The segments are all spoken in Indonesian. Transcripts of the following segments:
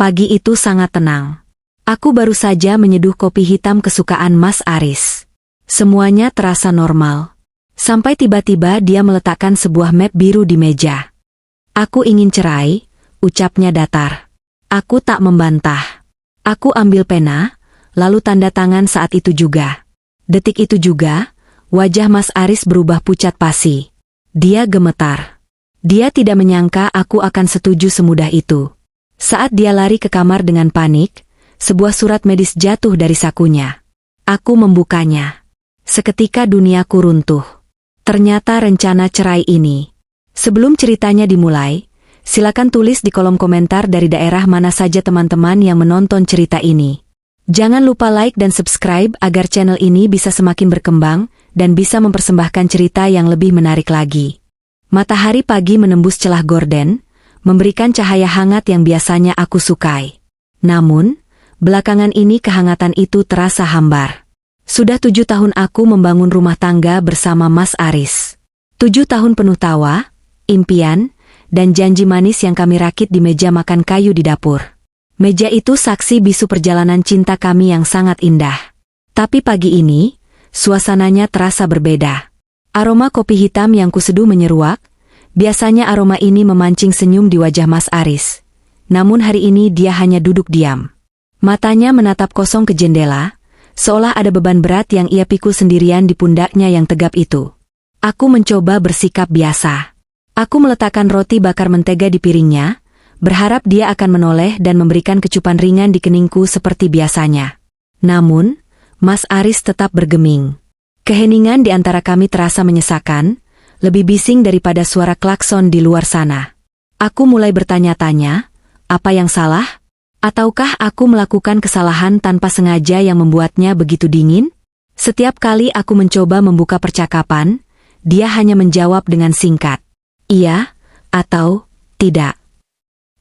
Pagi itu sangat tenang. Aku baru saja menyeduh kopi hitam kesukaan Mas Aris. Semuanya terasa normal. Sampai tiba-tiba dia meletakkan sebuah map biru di meja. Aku ingin cerai, ucapnya datar. Aku tak membantah. Aku ambil pena, lalu tanda tangan saat itu juga. Detik itu juga, wajah Mas Aris berubah pucat pasi. Dia gemetar. Dia tidak menyangka aku akan setuju semudah itu. Saat dia lari ke kamar dengan panik, sebuah surat medis jatuh dari sakunya. Aku membukanya. Seketika duniaku runtuh. Ternyata rencana cerai ini. Sebelum ceritanya dimulai, silakan tulis di kolom komentar dari daerah mana saja teman-teman yang menonton cerita ini. Jangan lupa like dan subscribe agar channel ini bisa semakin berkembang dan bisa mempersembahkan cerita yang lebih menarik lagi. Matahari pagi menembus celah gorden, memberikan cahaya hangat yang biasanya aku sukai. Namun, belakangan ini kehangatan itu terasa hambar. Sudah 7 tahun aku membangun rumah tangga bersama Mas Aris. 7 tahun penuh tawa, impian, dan janji manis yang kami rakit di meja makan kayu di dapur. Meja itu saksi bisu perjalanan cinta kami yang sangat indah. Tapi pagi ini, suasananya terasa berbeda. Aroma kopi hitam yang kuseduh menyeruak. Biasanya aroma ini memancing senyum di wajah Mas Aris. Namun hari ini dia hanya duduk diam. Matanya menatap kosong ke jendela, seolah ada beban berat yang ia pikul sendirian di pundaknya yang tegap itu. Aku mencoba bersikap biasa. Aku meletakkan roti bakar mentega di piringnya, berharap dia akan menoleh dan memberikan kecupan ringan di keningku seperti biasanya. Namun, Mas Aris tetap bergeming. Keheningan di antara kami terasa menyesakan, lebih bising daripada suara klakson di luar sana. Aku mulai bertanya-tanya, apa yang salah? Ataukah aku melakukan kesalahan tanpa sengaja yang membuatnya begitu dingin? Setiap kali aku mencoba membuka percakapan, dia hanya menjawab dengan singkat. Iya, atau tidak.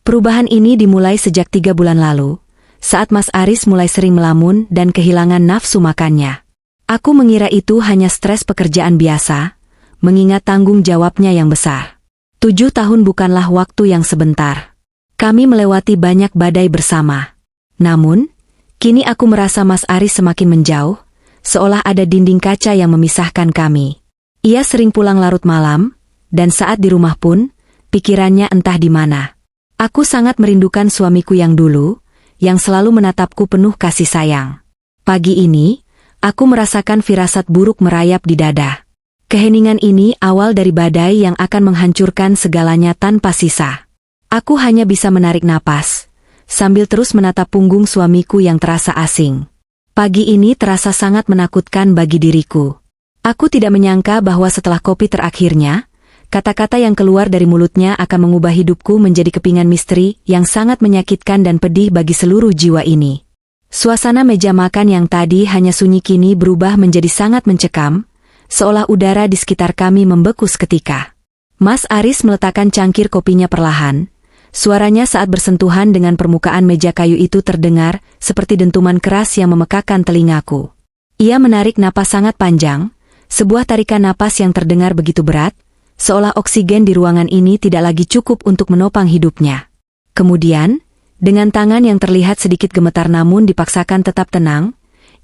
Perubahan ini dimulai sejak 3 bulan lalu, saat Mas Aris mulai sering melamun dan kehilangan nafsu makannya. Aku mengira itu hanya stres pekerjaan biasa, mengingat tanggung jawabnya yang besar. 7 tahun bukanlah waktu yang sebentar. Kami melewati banyak badai bersama. Namun, kini aku merasa Mas Aris semakin menjauh, seolah ada dinding kaca yang memisahkan kami. Ia sering pulang larut malam, dan saat di rumah pun, pikirannya entah di mana. Aku sangat merindukan suamiku yang dulu, yang selalu menatapku penuh kasih sayang. Pagi ini, aku merasakan firasat buruk merayap di dada. Keheningan ini awal dari badai yang akan menghancurkan segalanya tanpa sisa. Aku hanya bisa menarik napas, sambil terus menatap punggung suamiku yang terasa asing. Pagi ini terasa sangat menakutkan bagi diriku. Aku tidak menyangka bahwa setelah kopi terakhirnya, kata-kata yang keluar dari mulutnya akan mengubah hidupku menjadi kepingan misteri yang sangat menyakitkan dan pedih bagi seluruh jiwa ini. Suasana meja makan yang tadi hanya sunyi kini berubah menjadi sangat mencekam, seolah udara di sekitar kami membeku seketika. Mas Aris meletakkan cangkir kopinya perlahan. Suaranya saat bersentuhan dengan permukaan meja kayu itu terdengar seperti dentuman keras yang memekakan telingaku. Ia menarik napas sangat panjang, sebuah tarikan napas yang terdengar begitu berat, seolah oksigen di ruangan ini tidak lagi cukup untuk menopang hidupnya. Kemudian, dengan tangan yang terlihat sedikit gemetar namun dipaksakan tetap tenang,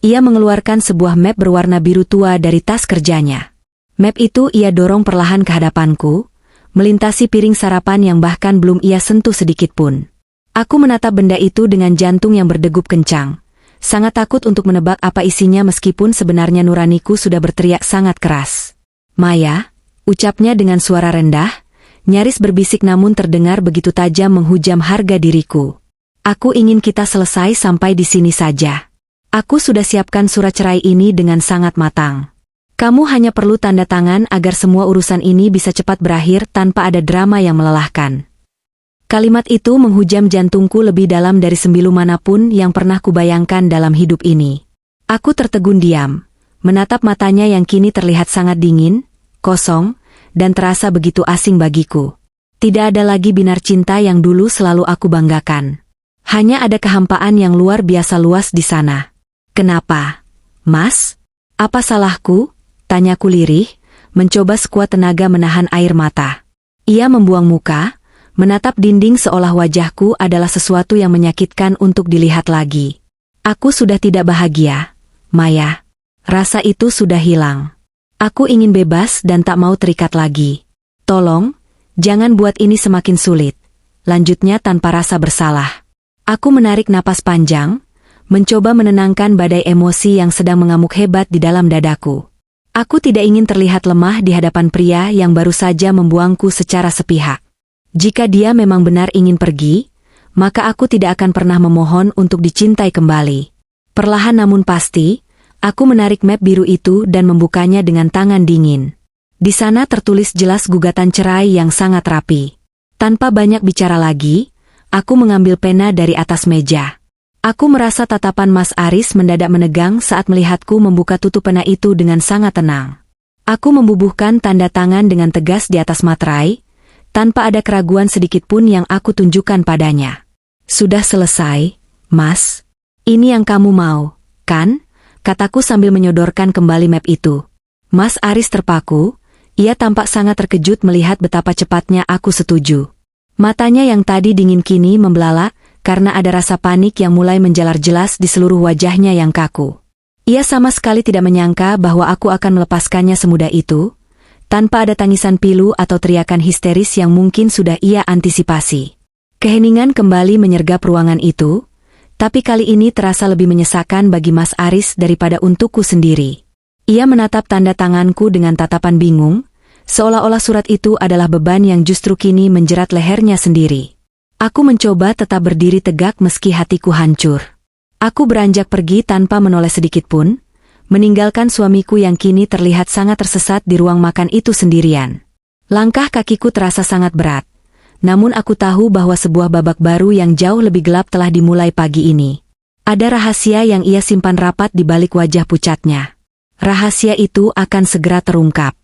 ia mengeluarkan sebuah map berwarna biru tua dari tas kerjanya. Map itu ia dorong perlahan ke hadapanku, melintasi piring sarapan yang bahkan belum ia sentuh sedikit pun. Aku menatap benda itu dengan jantung yang berdegup kencang. Sangat takut untuk menebak apa isinya meskipun sebenarnya nuraniku sudah berteriak sangat keras. Maya, ucapnya dengan suara rendah, nyaris berbisik namun terdengar begitu tajam menghujam harga diriku. Aku ingin kita selesai sampai di sini saja. Aku sudah siapkan surat cerai ini dengan sangat matang. Kamu hanya perlu tanda tangan agar semua urusan ini bisa cepat berakhir tanpa ada drama yang melelahkan. Kalimat itu menghujam jantungku lebih dalam dari sembilu manapun yang pernah kubayangkan dalam hidup ini. Aku tertegun diam, menatap matanya yang kini terlihat sangat dingin, kosong, dan terasa begitu asing bagiku. Tidak ada lagi binar cinta yang dulu selalu aku banggakan. Hanya ada kehampaan yang luar biasa luas di sana. Kenapa, Mas? Apa salahku? Tanyaku lirih, mencoba sekuat tenaga menahan air mata. Ia membuang muka, menatap dinding seolah wajahku adalah sesuatu yang menyakitkan untuk dilihat lagi. Aku sudah tidak bahagia, Maya. Rasa itu sudah hilang. Aku ingin bebas dan tak mau terikat lagi. Tolong, jangan buat ini semakin sulit. Lanjutnya tanpa rasa bersalah. Aku menarik napas panjang, mencoba menenangkan badai emosi yang sedang mengamuk hebat di dalam dadaku. Aku tidak ingin terlihat lemah di hadapan pria yang baru saja membuangku secara sepihak. Jika dia memang benar ingin pergi, maka aku tidak akan pernah memohon untuk dicintai kembali. Perlahan namun pasti, aku menarik map biru itu dan membukanya dengan tangan dingin. Di sana tertulis jelas gugatan cerai yang sangat rapi. Tanpa banyak bicara lagi, aku mengambil pena dari atas meja. Aku merasa tatapan Mas Aris mendadak menegang saat melihatku membuka tutup pena itu dengan sangat tenang. Aku membubuhkan tanda tangan dengan tegas di atas materai, tanpa ada keraguan sedikit pun yang aku tunjukkan padanya. Sudah selesai, Mas. Ini yang kamu mau, kan? Kataku sambil menyodorkan kembali map itu. Mas Aris terpaku, ia tampak sangat terkejut melihat betapa cepatnya aku setuju. Matanya yang tadi dingin kini membelalak, karena ada rasa panik yang mulai menjalar jelas di seluruh wajahnya yang kaku. Ia sama sekali tidak menyangka bahwa aku akan melepaskannya semudah itu, tanpa ada tangisan pilu atau teriakan histeris yang mungkin sudah ia antisipasi. Keheningan kembali menyergap ruangan itu, tapi kali ini terasa lebih menyesakan bagi Mas Aris daripada untukku sendiri. Ia menatap tanda tanganku dengan tatapan bingung, seolah-olah surat itu adalah beban yang justru kini menjerat lehernya sendiri. Aku mencoba tetap berdiri tegak meski hatiku hancur. Aku beranjak pergi tanpa menoleh sedikit pun, meninggalkan suamiku yang kini terlihat sangat tersesat di ruang makan itu sendirian. Langkah kakiku terasa sangat berat. Namun aku tahu bahwa sebuah babak baru yang jauh lebih gelap telah dimulai pagi ini. Ada rahasia yang ia simpan rapat di balik wajah pucatnya. Rahasia itu akan segera terungkap.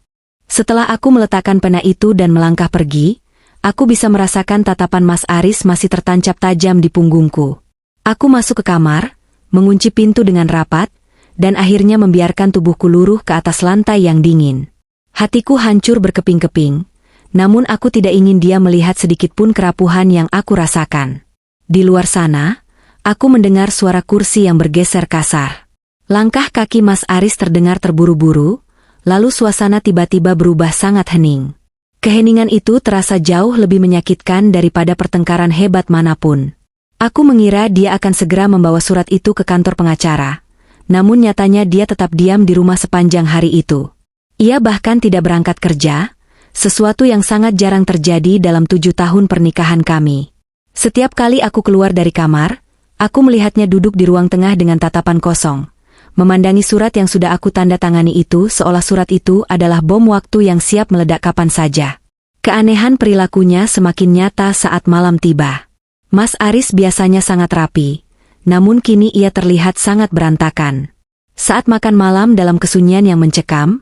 Setelah aku meletakkan pena itu dan melangkah pergi, aku bisa merasakan tatapan Mas Aris masih tertancap tajam di punggungku. Aku masuk ke kamar, mengunci pintu dengan rapat, dan akhirnya membiarkan tubuhku luruh ke atas lantai yang dingin. Hatiku hancur berkeping-keping. Namun aku tidak ingin dia melihat sedikit pun kerapuhan yang aku rasakan. Di luar sana, aku mendengar suara kursi yang bergeser kasar. Langkah kaki Mas Aris terdengar terburu-buru, lalu suasana tiba-tiba berubah sangat hening. Keheningan itu terasa jauh lebih menyakitkan daripada pertengkaran hebat manapun. Aku mengira dia akan segera membawa surat itu ke kantor pengacara, namun nyatanya dia tetap diam di rumah sepanjang hari itu. Ia bahkan tidak berangkat kerja, sesuatu yang sangat jarang terjadi dalam 7 tahun pernikahan kami. Setiap kali aku keluar dari kamar, aku melihatnya duduk di ruang tengah dengan tatapan kosong, memandangi surat yang sudah aku tanda tangani itu seolah surat itu adalah bom waktu yang siap meledak kapan saja. Keanehan perilakunya semakin nyata saat malam tiba. Mas Aris biasanya sangat rapi, namun kini ia terlihat sangat berantakan. Saat makan malam dalam kesunyian yang mencekam,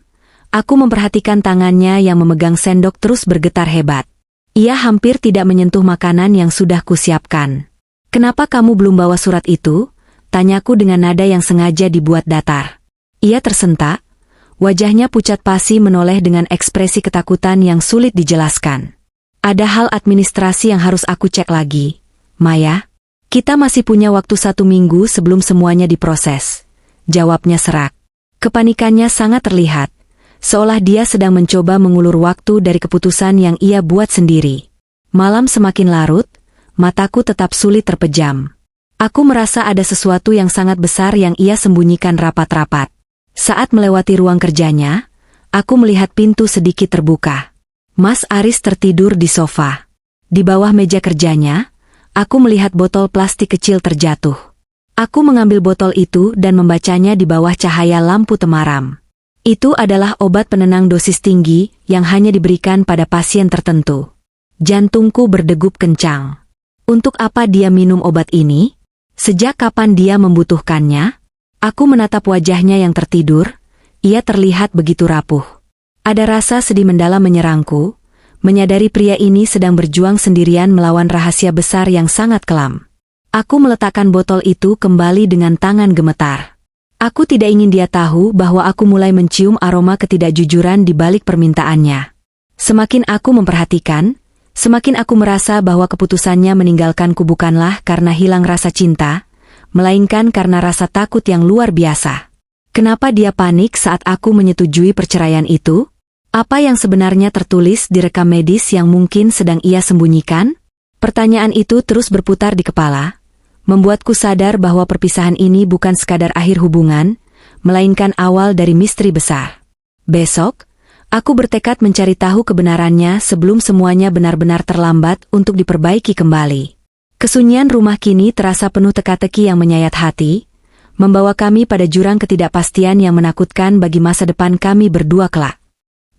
aku memperhatikan tangannya yang memegang sendok terus bergetar hebat. Ia hampir tidak menyentuh makanan yang sudah kusiapkan. "Kenapa kamu belum bawa surat itu?" tanyaku dengan nada yang sengaja dibuat datar. Ia tersentak, wajahnya pucat pasi menoleh dengan ekspresi ketakutan yang sulit dijelaskan. "Ada hal administrasi yang harus aku cek lagi, Maya. Kita masih punya waktu 1 minggu sebelum semuanya diproses," jawabnya serak. Kepanikannya sangat terlihat, seolah dia sedang mencoba mengulur waktu dari keputusan yang ia buat sendiri. Malam semakin larut, mataku tetap sulit terpejam. Aku merasa ada sesuatu yang sangat besar yang ia sembunyikan rapat-rapat. Saat melewati ruang kerjanya, aku melihat pintu sedikit terbuka. Mas Aris tertidur di sofa. Di bawah meja kerjanya, aku melihat botol plastik kecil terjatuh. Aku mengambil botol itu dan membacanya di bawah cahaya lampu temaram. Itu adalah obat penenang dosis tinggi yang hanya diberikan pada pasien tertentu. Jantungku berdegup kencang. Untuk apa dia minum obat ini? Sejak kapan dia membutuhkannya? Aku menatap wajahnya yang tertidur, ia terlihat begitu rapuh. Ada rasa sedih mendalam menyerangku, menyadari pria ini sedang berjuang sendirian melawan rahasia besar yang sangat kelam. Aku meletakkan botol itu kembali dengan tangan gemetar. Aku tidak ingin dia tahu bahwa aku mulai mencium aroma ketidakjujuran di balik permintaannya. Semakin aku memperhatikan, Semakin aku merasa bahwa keputusannya meninggalkanku bukanlah karena hilang rasa cinta, melainkan karena rasa takut yang luar biasa. Kenapa dia panik saat aku menyetujui perceraian itu? Apa yang sebenarnya tertulis di rekam medis yang mungkin sedang ia sembunyikan? Pertanyaan itu terus berputar di kepala, membuatku sadar bahwa perpisahan ini bukan sekadar akhir hubungan, melainkan awal dari misteri besar. Besok, aku bertekad mencari tahu kebenarannya sebelum semuanya benar-benar terlambat untuk diperbaiki kembali. Kesunyian rumah kini terasa penuh teka-teki yang menyayat hati, membawa kami pada jurang ketidakpastian yang menakutkan bagi masa depan kami berdua kelak.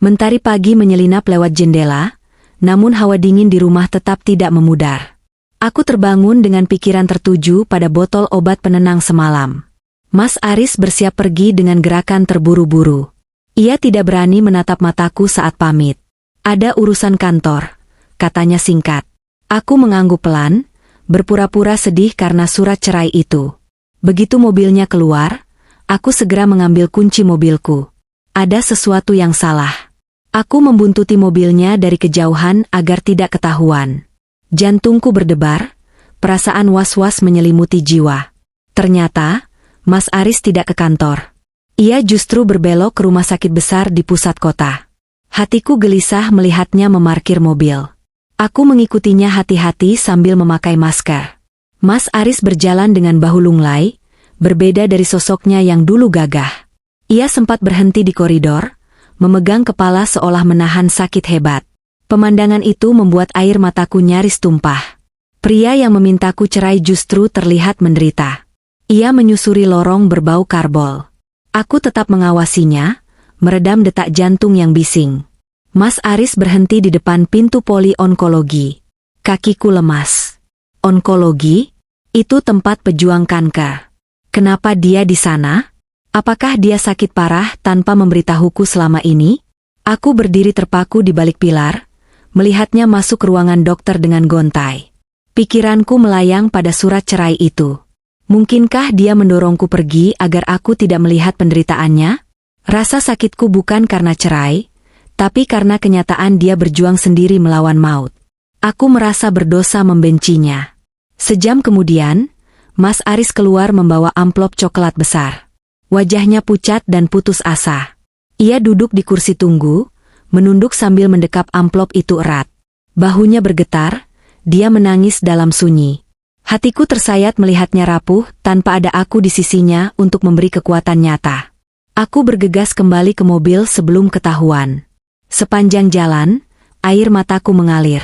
Mentari pagi menyelinap lewat jendela, namun hawa dingin di rumah tetap tidak memudar. Aku terbangun dengan pikiran tertuju pada botol obat penenang semalam. Mas Aris bersiap pergi dengan gerakan terburu-buru. Ia tidak berani menatap mataku saat pamit. Ada urusan kantor, katanya singkat. Aku mengangguk pelan, berpura-pura sedih karena surat cerai itu. Begitu mobilnya keluar, aku segera mengambil kunci mobilku. Ada sesuatu yang salah. Aku membuntuti mobilnya dari kejauhan agar tidak ketahuan. Jantungku berdebar, perasaan was-was menyelimuti jiwa. Ternyata, Mas Aris tidak ke kantor. Ia justru berbelok ke rumah sakit besar di pusat kota. Hatiku gelisah melihatnya memarkir mobil. Aku mengikutinya hati-hati sambil memakai masker. Mas Aris berjalan dengan bahu lunglai, berbeda dari sosoknya yang dulu gagah. Ia sempat berhenti di koridor, memegang kepala seolah menahan sakit hebat. Pemandangan itu membuat air mataku nyaris tumpah. Pria yang memintaku cerai justru terlihat menderita. Ia menyusuri lorong berbau karbol. Aku tetap mengawasinya, meredam detak jantung yang bising. Mas Aris berhenti di depan pintu poli onkologi. Kakiku lemas. Onkologi? Itu tempat pejuang kanker. Kenapa dia di sana? Apakah dia sakit parah tanpa memberitahuku selama ini? Aku berdiri terpaku di balik pilar, melihatnya masuk ruangan dokter dengan gontai. Pikiranku melayang pada surat cerai itu. Mungkinkah dia mendorongku pergi agar aku tidak melihat penderitaannya? Rasa sakitku bukan karena cerai, tapi karena kenyataan dia berjuang sendiri melawan maut. Aku merasa berdosa membencinya. Sejam kemudian, Mas Aris keluar membawa amplop coklat besar. Wajahnya pucat dan putus asa. Ia duduk di kursi tunggu, menunduk sambil mendekap amplop itu erat. Bahunya bergetar, dia menangis dalam sunyi. Hatiku tersayat melihatnya rapuh tanpa ada aku di sisinya untuk memberi kekuatan nyata. Aku bergegas kembali ke mobil sebelum ketahuan. Sepanjang jalan, air mataku mengalir.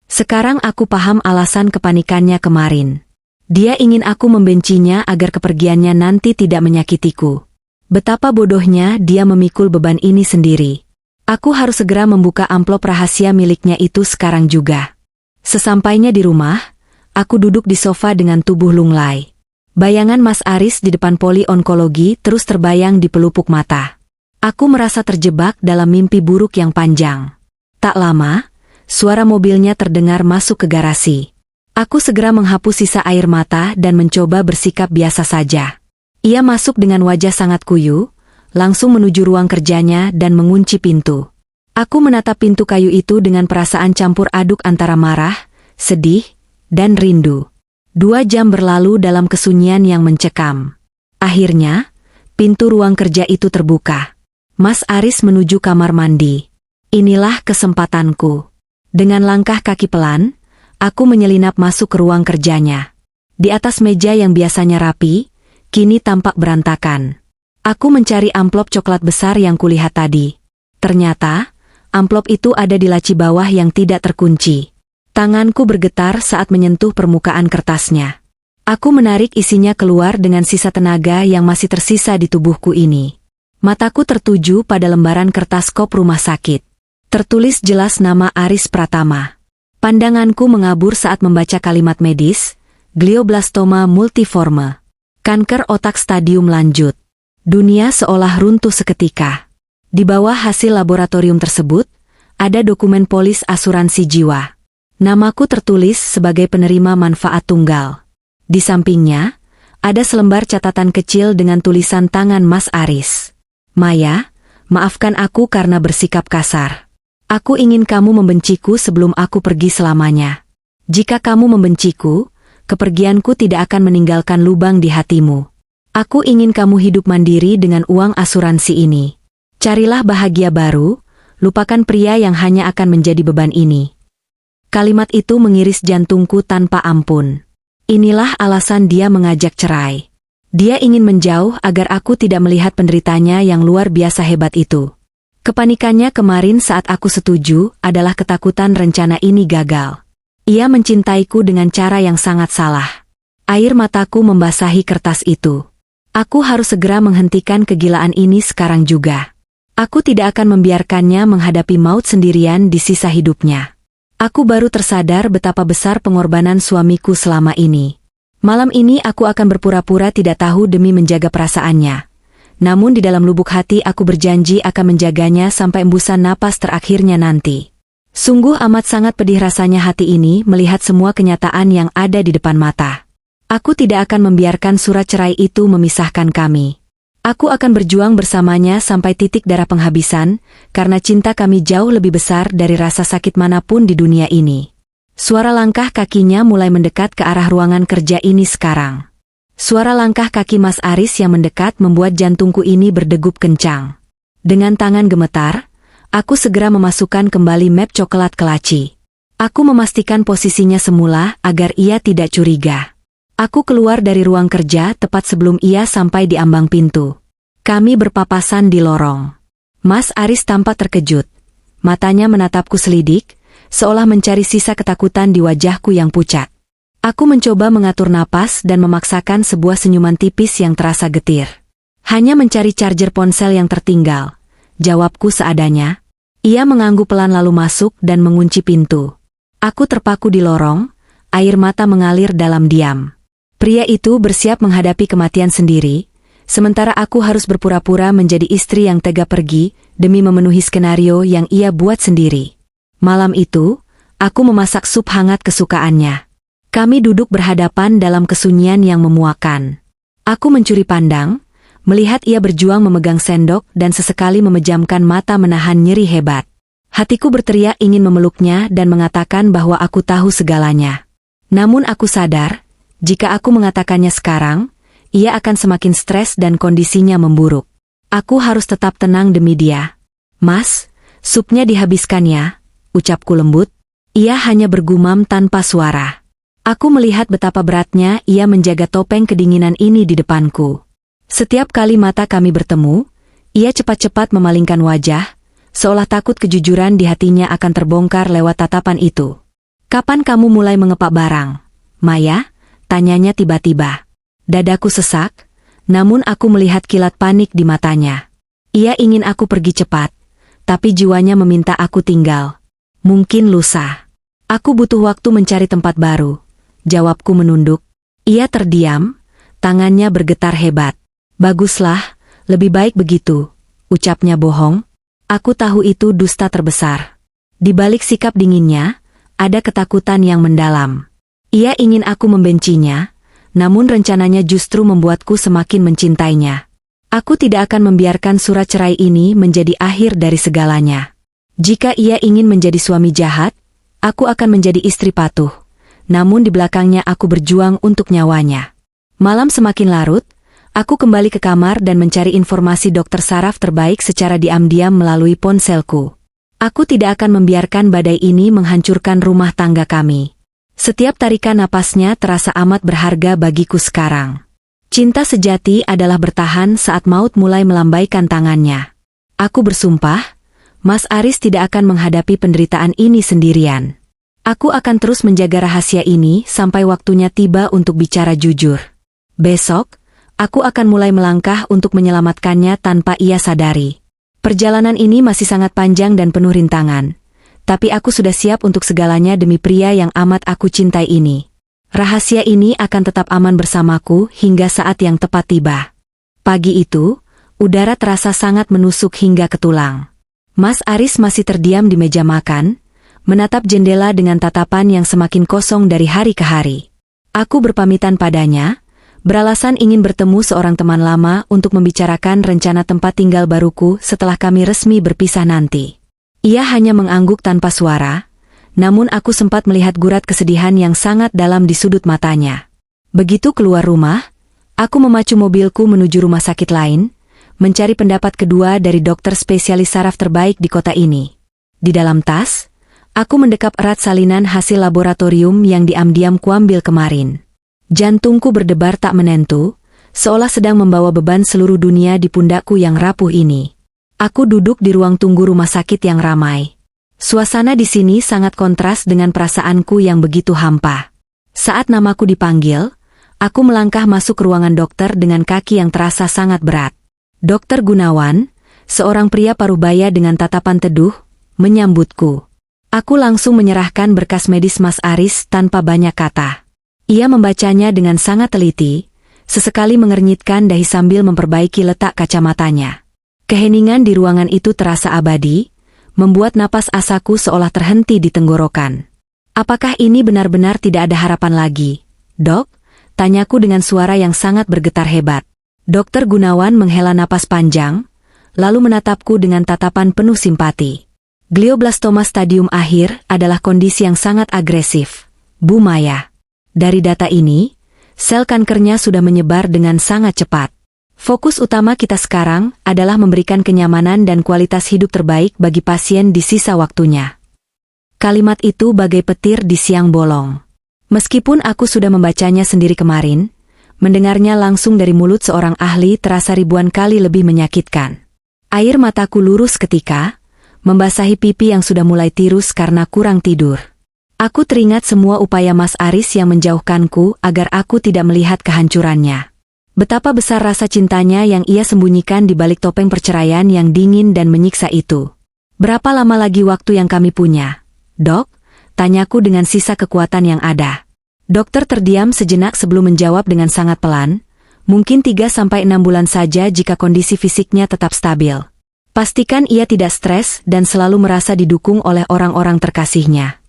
Sekarang aku paham alasan kepanikannya kemarin. Dia ingin aku membencinya agar kepergiannya nanti tidak menyakitiku. Betapa bodohnya dia memikul beban ini sendiri. Aku harus segera membuka amplop rahasia miliknya itu sekarang juga. Sesampainya di rumah, aku duduk di sofa dengan tubuh lunglai. Bayangan Mas Aris di depan poli onkologi terus terbayang di pelupuk mata. Aku merasa terjebak dalam mimpi buruk yang panjang. Tak lama, suara mobilnya terdengar masuk ke garasi. Aku segera menghapus sisa air mata dan mencoba bersikap biasa saja. Ia masuk dengan wajah sangat kuyu, langsung menuju ruang kerjanya dan mengunci pintu. Aku menatap pintu kayu itu dengan perasaan campur aduk antara marah, sedih, dan rindu. 2 jam berlalu dalam kesunyian yang mencekam. Akhirnya, pintu ruang kerja itu terbuka. Mas Aris menuju kamar mandi. Inilah kesempatanku. Dengan langkah kaki pelan, aku menyelinap masuk ke ruang kerjanya. Di atas meja yang biasanya rapi, kini tampak berantakan. Aku mencari amplop coklat besar yang kulihat tadi. Ternyata, amplop itu ada di laci bawah yang tidak terkunci. Tanganku bergetar saat menyentuh permukaan kertasnya. Aku menarik isinya keluar dengan sisa tenaga yang masih tersisa di tubuhku ini. Mataku tertuju pada lembaran kertas kop rumah sakit. Tertulis jelas nama Aris Pratama. Pandanganku mengabur saat membaca kalimat medis, glioblastoma multiforme. Kanker otak stadium lanjut. Dunia seolah runtuh seketika. Di bawah hasil laboratorium tersebut, ada dokumen polis asuransi jiwa. Namaku tertulis sebagai penerima manfaat tunggal. Di sampingnya, ada selembar catatan kecil dengan tulisan tangan Mas Aris. Maya, maafkan aku karena bersikap kasar. Aku ingin kamu membenciku sebelum aku pergi selamanya. Jika kamu membenciku, kepergianku tidak akan meninggalkan lubang di hatimu. Aku ingin kamu hidup mandiri dengan uang asuransi ini. Carilah bahagia baru, lupakan pria yang hanya akan menjadi beban ini. Kalimat itu mengiris jantungku tanpa ampun. Inilah alasan dia mengajak cerai. Dia ingin menjauh agar aku tidak melihat penderitanya yang luar biasa hebat itu. Kepanikannya kemarin saat aku setuju adalah ketakutan rencana ini gagal. Ia mencintaiku dengan cara yang sangat salah. Air mataku membasahi kertas itu. Aku harus segera menghentikan kegilaan ini sekarang juga. Aku tidak akan membiarkannya menghadapi maut sendirian di sisa hidupnya. Aku baru tersadar betapa besar pengorbanan suamiku selama ini. Malam ini aku akan berpura-pura tidak tahu demi menjaga perasaannya. Namun di dalam lubuk hati aku berjanji akan menjaganya sampai embusan napas terakhirnya nanti. Sungguh amat sangat pedih rasanya hati ini melihat semua kenyataan yang ada di depan mata. Aku tidak akan membiarkan surat cerai itu memisahkan kami. Aku akan berjuang bersamanya sampai titik darah penghabisan, karena cinta kami jauh lebih besar dari rasa sakit manapun di dunia ini. Suara langkah kakinya mulai mendekat ke arah ruangan kerja ini sekarang. Suara langkah kaki Mas Aris yang mendekat membuat jantungku ini berdegup kencang. Dengan tangan gemetar, aku segera memasukkan kembali map coklat ke laci. Aku memastikan posisinya semula agar ia tidak curiga. Aku keluar dari ruang kerja tepat sebelum ia sampai di ambang pintu. Kami berpapasan di lorong. Mas Aris tampak terkejut. Matanya menatapku selidik, seolah mencari sisa ketakutan di wajahku yang pucat. Aku mencoba mengatur napas dan memaksakan sebuah senyuman tipis yang terasa getir. Hanya mencari charger ponsel yang tertinggal. Jawabku seadanya. Ia mengangguk pelan lalu masuk dan mengunci pintu. Aku terpaku di lorong, air mata mengalir dalam diam. Pria itu bersiap menghadapi kematian sendiri, sementara aku harus berpura-pura menjadi istri yang tega pergi demi memenuhi skenario yang ia buat sendiri. Malam itu, aku memasak sup hangat kesukaannya. Kami duduk berhadapan dalam kesunyian yang memuakan. Aku mencuri pandang, melihat ia berjuang memegang sendok dan sesekali memejamkan mata menahan nyeri hebat. Hatiku berteriak ingin memeluknya dan mengatakan bahwa aku tahu segalanya. Namun aku sadar, jika aku mengatakannya sekarang, ia akan semakin stres dan kondisinya memburuk. Aku harus tetap tenang demi dia. Mas, supnya dihabiskan ya, ucapku lembut. Ia hanya bergumam tanpa suara. Aku melihat betapa beratnya ia menjaga topeng kedinginan ini di depanku. Setiap kali mata kami bertemu, ia cepat-cepat memalingkan wajah, seolah takut kejujuran di hatinya akan terbongkar lewat tatapan itu. Kapan kamu mulai mengepak barang, Maya? Tanyanya tiba-tiba. Dadaku sesak, namun aku melihat kilat panik di matanya. Ia ingin aku pergi cepat, tapi jiwanya meminta aku tinggal. Mungkin lusa. Aku butuh waktu mencari tempat baru. Jawabku menunduk. Ia terdiam, tangannya bergetar hebat. Baguslah, lebih baik begitu, ucapnya bohong. Aku tahu itu dusta terbesar. Di balik sikap dinginnya, ada ketakutan yang mendalam. Ia ingin aku membencinya, namun rencananya justru membuatku semakin mencintainya. Aku tidak akan membiarkan surat cerai ini menjadi akhir dari segalanya. Jika ia ingin menjadi suami jahat, aku akan menjadi istri patuh. Namun di belakangnya aku berjuang untuk nyawanya. Malam semakin larut, aku kembali ke kamar dan mencari informasi dokter saraf terbaik secara diam-diam melalui ponselku. Aku tidak akan membiarkan badai ini menghancurkan rumah tangga kami. Setiap tarikan napasnya terasa amat berharga bagiku sekarang. Cinta sejati adalah bertahan saat maut mulai melambaikan tangannya. Aku bersumpah, Mas Aris tidak akan menghadapi penderitaan ini sendirian. Aku akan terus menjaga rahasia ini sampai waktunya tiba untuk bicara jujur. Besok, aku akan mulai melangkah untuk menyelamatkannya tanpa ia sadari. Perjalanan ini masih sangat panjang dan penuh rintangan, tapi aku sudah siap untuk segalanya demi pria yang amat aku cintai ini. Rahasia ini akan tetap aman bersamaku hingga saat yang tepat tiba. Pagi itu, udara terasa sangat menusuk hingga ke tulang. Mas Aris masih terdiam di meja makan, menatap jendela dengan tatapan yang semakin kosong dari hari ke hari. Aku berpamitan padanya, beralasan ingin bertemu seorang teman lama untuk membicarakan rencana tempat tinggal baruku setelah kami resmi berpisah nanti. Ia hanya mengangguk tanpa suara, namun aku sempat melihat gurat kesedihan yang sangat dalam di sudut matanya. Begitu keluar rumah, aku memacu mobilku menuju rumah sakit lain, mencari pendapat kedua dari dokter spesialis saraf terbaik di kota ini. Di dalam tas, aku mendekap erat salinan hasil laboratorium yang diam-diam kuambil kemarin. Jantungku berdebar tak menentu, seolah sedang membawa beban seluruh dunia di pundakku yang rapuh ini. Aku duduk di ruang tunggu rumah sakit yang ramai. Suasana di sini sangat kontras dengan perasaanku yang begitu hampa. Saat namaku dipanggil, aku melangkah masuk ke ruangan dokter dengan kaki yang terasa sangat berat. Dokter Gunawan, seorang pria parubaya dengan tatapan teduh, menyambutku. Aku langsung menyerahkan berkas medis Mas Aris tanpa banyak kata. Ia membacanya dengan sangat teliti, sesekali mengernyitkan dahi sambil memperbaiki letak kacamatanya. Keheningan di ruangan itu terasa abadi, membuat napas asaku seolah terhenti di tenggorokan. Apakah ini benar-benar tidak ada harapan lagi, Dok? Tanyaku dengan suara yang sangat bergetar hebat. Dokter Gunawan menghela napas panjang, lalu menatapku dengan tatapan penuh simpati. Glioblastoma stadium akhir adalah kondisi yang sangat agresif, Bu Maya. Dari data ini, sel kankernya sudah menyebar dengan sangat cepat. Fokus utama kita sekarang adalah memberikan kenyamanan dan kualitas hidup terbaik bagi pasien di sisa waktunya. Kalimat itu bagai petir di siang bolong. Meskipun aku sudah membacanya sendiri kemarin, mendengarnya langsung dari mulut seorang ahli terasa ribuan kali lebih menyakitkan. Air mataku lurus ketika, membasahi pipi yang sudah mulai tirus karena kurang tidur. Aku teringat semua upaya Mas Aris yang menjauhkanku agar aku tidak melihat kehancurannya. Betapa besar rasa cintanya yang ia sembunyikan di balik topeng perceraian yang dingin dan menyiksa itu. Berapa lama lagi waktu yang kami punya, Dok? Tanyaku dengan sisa kekuatan yang ada. Dokter terdiam sejenak sebelum menjawab dengan sangat pelan, mungkin 3-6 bulan saja jika kondisi fisiknya tetap stabil. Pastikan ia tidak stres dan selalu merasa didukung oleh orang-orang terkasihnya.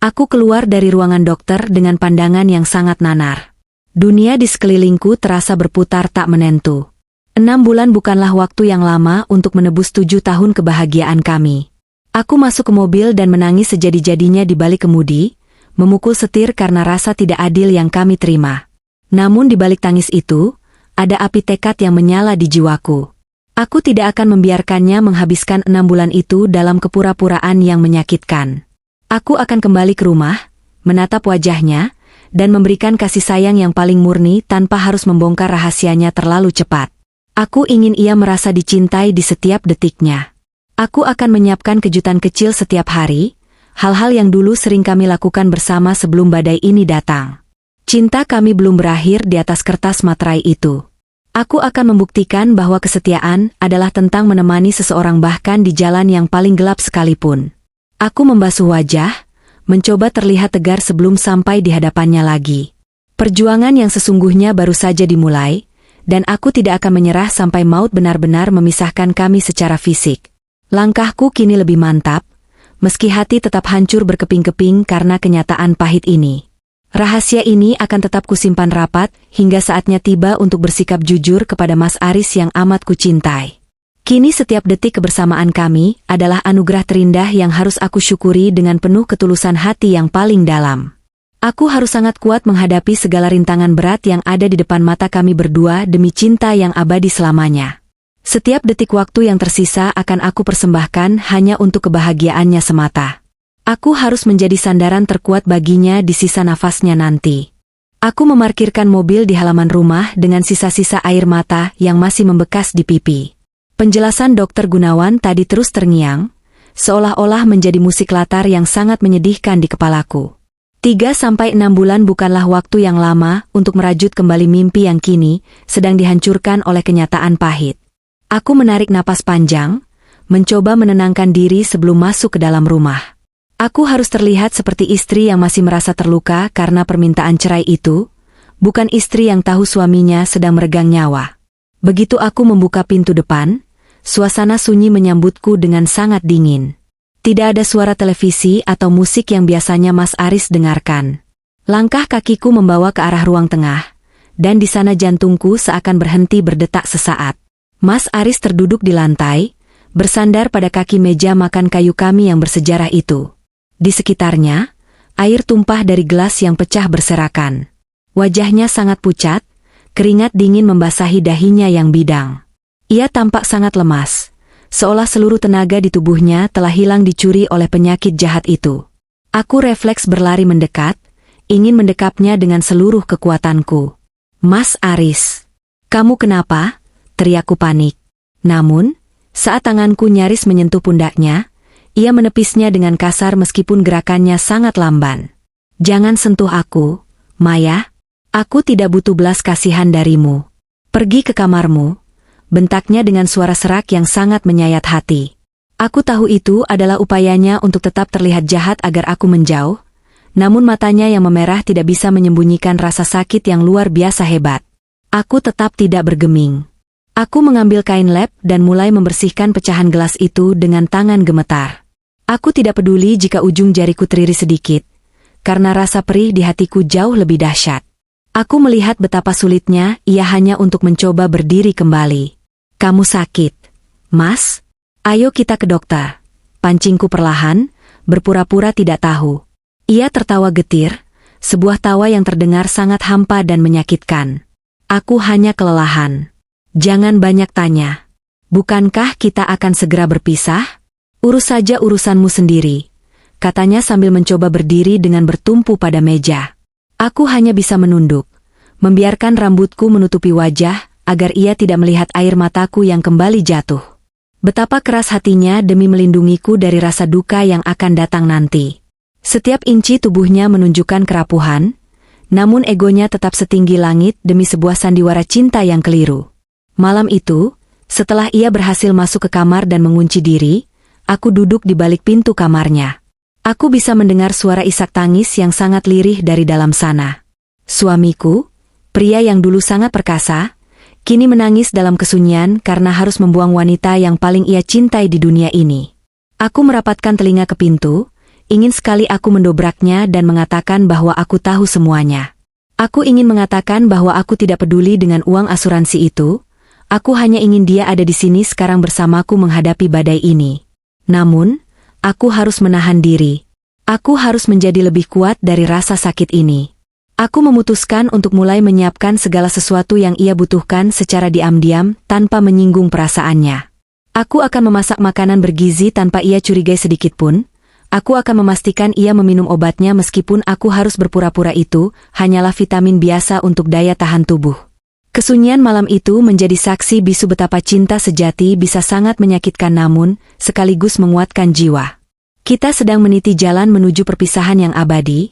Aku keluar dari ruangan dokter dengan pandangan yang sangat nanar. Dunia di sekelilingku terasa berputar tak menentu. 6 bulan bukanlah waktu yang lama untuk menebus 7 tahun kebahagiaan kami. Aku masuk ke mobil dan menangis sejadi-jadinya di balik kemudi, memukul setir karena rasa tidak adil yang kami terima. Namun di balik tangis itu, ada api tekad yang menyala di jiwaku. Aku tidak akan membiarkannya menghabiskan 6 bulan itu dalam kepura-puraan yang menyakitkan. Aku akan kembali ke rumah, menatap wajahnya, dan memberikan kasih sayang yang paling murni tanpa harus membongkar rahasianya terlalu cepat. Aku ingin ia merasa dicintai di setiap detiknya. Aku akan menyiapkan kejutan kecil setiap hari, hal-hal yang dulu sering kami lakukan bersama sebelum badai ini datang. Cinta kami belum berakhir di atas kertas materai itu. Aku akan membuktikan bahwa kesetiaan adalah tentang menemani seseorang bahkan di jalan yang paling gelap sekalipun. Aku membasuh wajah, mencoba terlihat tegar sebelum sampai di hadapannya lagi. Perjuangan yang sesungguhnya baru saja dimulai, dan aku tidak akan menyerah sampai maut benar-benar memisahkan kami secara fisik. Langkahku kini lebih mantap, meski hati tetap hancur berkeping-keping karena kenyataan pahit ini. Rahasia ini akan tetap kusimpan rapat hingga saatnya tiba untuk bersikap jujur kepada Mas Aris yang amat kucintai. Kini setiap detik kebersamaan kami adalah anugerah terindah yang harus aku syukuri dengan penuh ketulusan hati yang paling dalam. Aku harus sangat kuat menghadapi segala rintangan berat yang ada di depan mata kami berdua demi cinta yang abadi selamanya. Setiap detik waktu yang tersisa akan aku persembahkan hanya untuk kebahagiaannya semata. Aku harus menjadi sandaran terkuat baginya di sisa nafasnya nanti. Aku memarkirkan mobil di halaman rumah dengan sisa-sisa air mata yang masih membekas di pipi. Penjelasan Dokter Gunawan tadi terus terngiang, seolah-olah menjadi musik latar yang sangat menyedihkan di kepalaku. 3-6 bulan bukanlah waktu yang lama untuk merajut kembali mimpi yang kini sedang dihancurkan oleh kenyataan pahit. Aku menarik napas panjang, mencoba menenangkan diri sebelum masuk ke dalam rumah. Aku harus terlihat seperti istri yang masih merasa terluka karena permintaan cerai itu, bukan istri yang tahu suaminya sedang meregang nyawa. Begitu aku membuka pintu depan, suasana sunyi menyambutku dengan sangat dingin. Tidak ada suara televisi atau musik yang biasanya Mas Aris dengarkan. Langkah kakiku membawa ke arah ruang tengah, dan di sana jantungku seakan berhenti berdetak sesaat. Mas Aris terduduk di lantai, bersandar pada kaki meja makan kayu kami yang bersejarah itu. Di sekitarnya, air tumpah dari gelas yang pecah berserakan. Wajahnya sangat pucat, keringat dingin membasahi dahinya yang bidang. Ia tampak sangat lemas, seolah seluruh tenaga di tubuhnya telah hilang dicuri oleh penyakit jahat itu. Aku refleks berlari mendekat, ingin mendekapnya dengan seluruh kekuatanku. "Mas Aris, kamu kenapa?" teriakku panik. Namun, saat tanganku nyaris menyentuh pundaknya, ia menepisnya dengan kasar meskipun gerakannya sangat lamban. "Jangan sentuh aku, Maya. Aku tidak butuh belas kasihan darimu. Pergi ke kamarmu," bentaknya dengan suara serak yang sangat menyayat hati. Aku tahu itu adalah upayanya untuk tetap terlihat jahat agar aku menjauh, namun matanya yang memerah tidak bisa menyembunyikan rasa sakit yang luar biasa hebat. Aku tetap tidak bergeming. Aku mengambil kain lap dan mulai membersihkan pecahan gelas itu dengan tangan gemetar. Aku tidak peduli jika ujung jariku teriris sedikit, karena rasa perih di hatiku jauh lebih dahsyat. Aku melihat betapa sulitnya ia hanya untuk mencoba berdiri kembali. "Kamu sakit, Mas? Ayo kita ke dokter," pancingku perlahan, berpura-pura tidak tahu. Ia tertawa getir, sebuah tawa yang terdengar sangat hampa dan menyakitkan. "Aku hanya kelelahan. Jangan banyak tanya. Bukankah kita akan segera berpisah? Urus saja urusanmu sendiri," katanya sambil mencoba berdiri dengan bertumpu pada meja. Aku hanya bisa menunduk, membiarkan rambutku menutupi wajah agar ia tidak melihat air mataku yang kembali jatuh. Betapa keras hatinya demi melindungiku dari rasa duka yang akan datang nanti. Setiap inci tubuhnya menunjukkan kerapuhan, namun egonya tetap setinggi langit demi sebuah sandiwara cinta yang keliru. Malam itu, setelah ia berhasil masuk ke kamar dan mengunci diri, aku duduk di balik pintu kamarnya. Aku bisa mendengar suara isak tangis yang sangat lirih dari dalam sana. Suamiku, pria yang dulu sangat perkasa, kini menangis dalam kesunyian karena harus membuang wanita yang paling ia cintai di dunia ini. Aku merapatkan telinga ke pintu, ingin sekali aku mendobraknya dan mengatakan bahwa aku tahu semuanya. Aku ingin mengatakan bahwa aku tidak peduli dengan uang asuransi itu, aku hanya ingin dia ada di sini sekarang bersamaku menghadapi badai ini. Namun, aku harus menahan diri. Aku harus menjadi lebih kuat dari rasa sakit ini. Aku memutuskan untuk mulai menyiapkan segala sesuatu yang ia butuhkan secara diam-diam tanpa menyinggung perasaannya. Aku akan memasak makanan bergizi tanpa ia curigai sedikitpun. Aku akan memastikan ia meminum obatnya meskipun aku harus berpura-pura itu hanyalah vitamin biasa untuk daya tahan tubuh. Kesunyian malam itu menjadi saksi bisu betapa cinta sejati bisa sangat menyakitkan namun sekaligus menguatkan jiwa. Kita sedang meniti jalan menuju perpisahan yang abadi,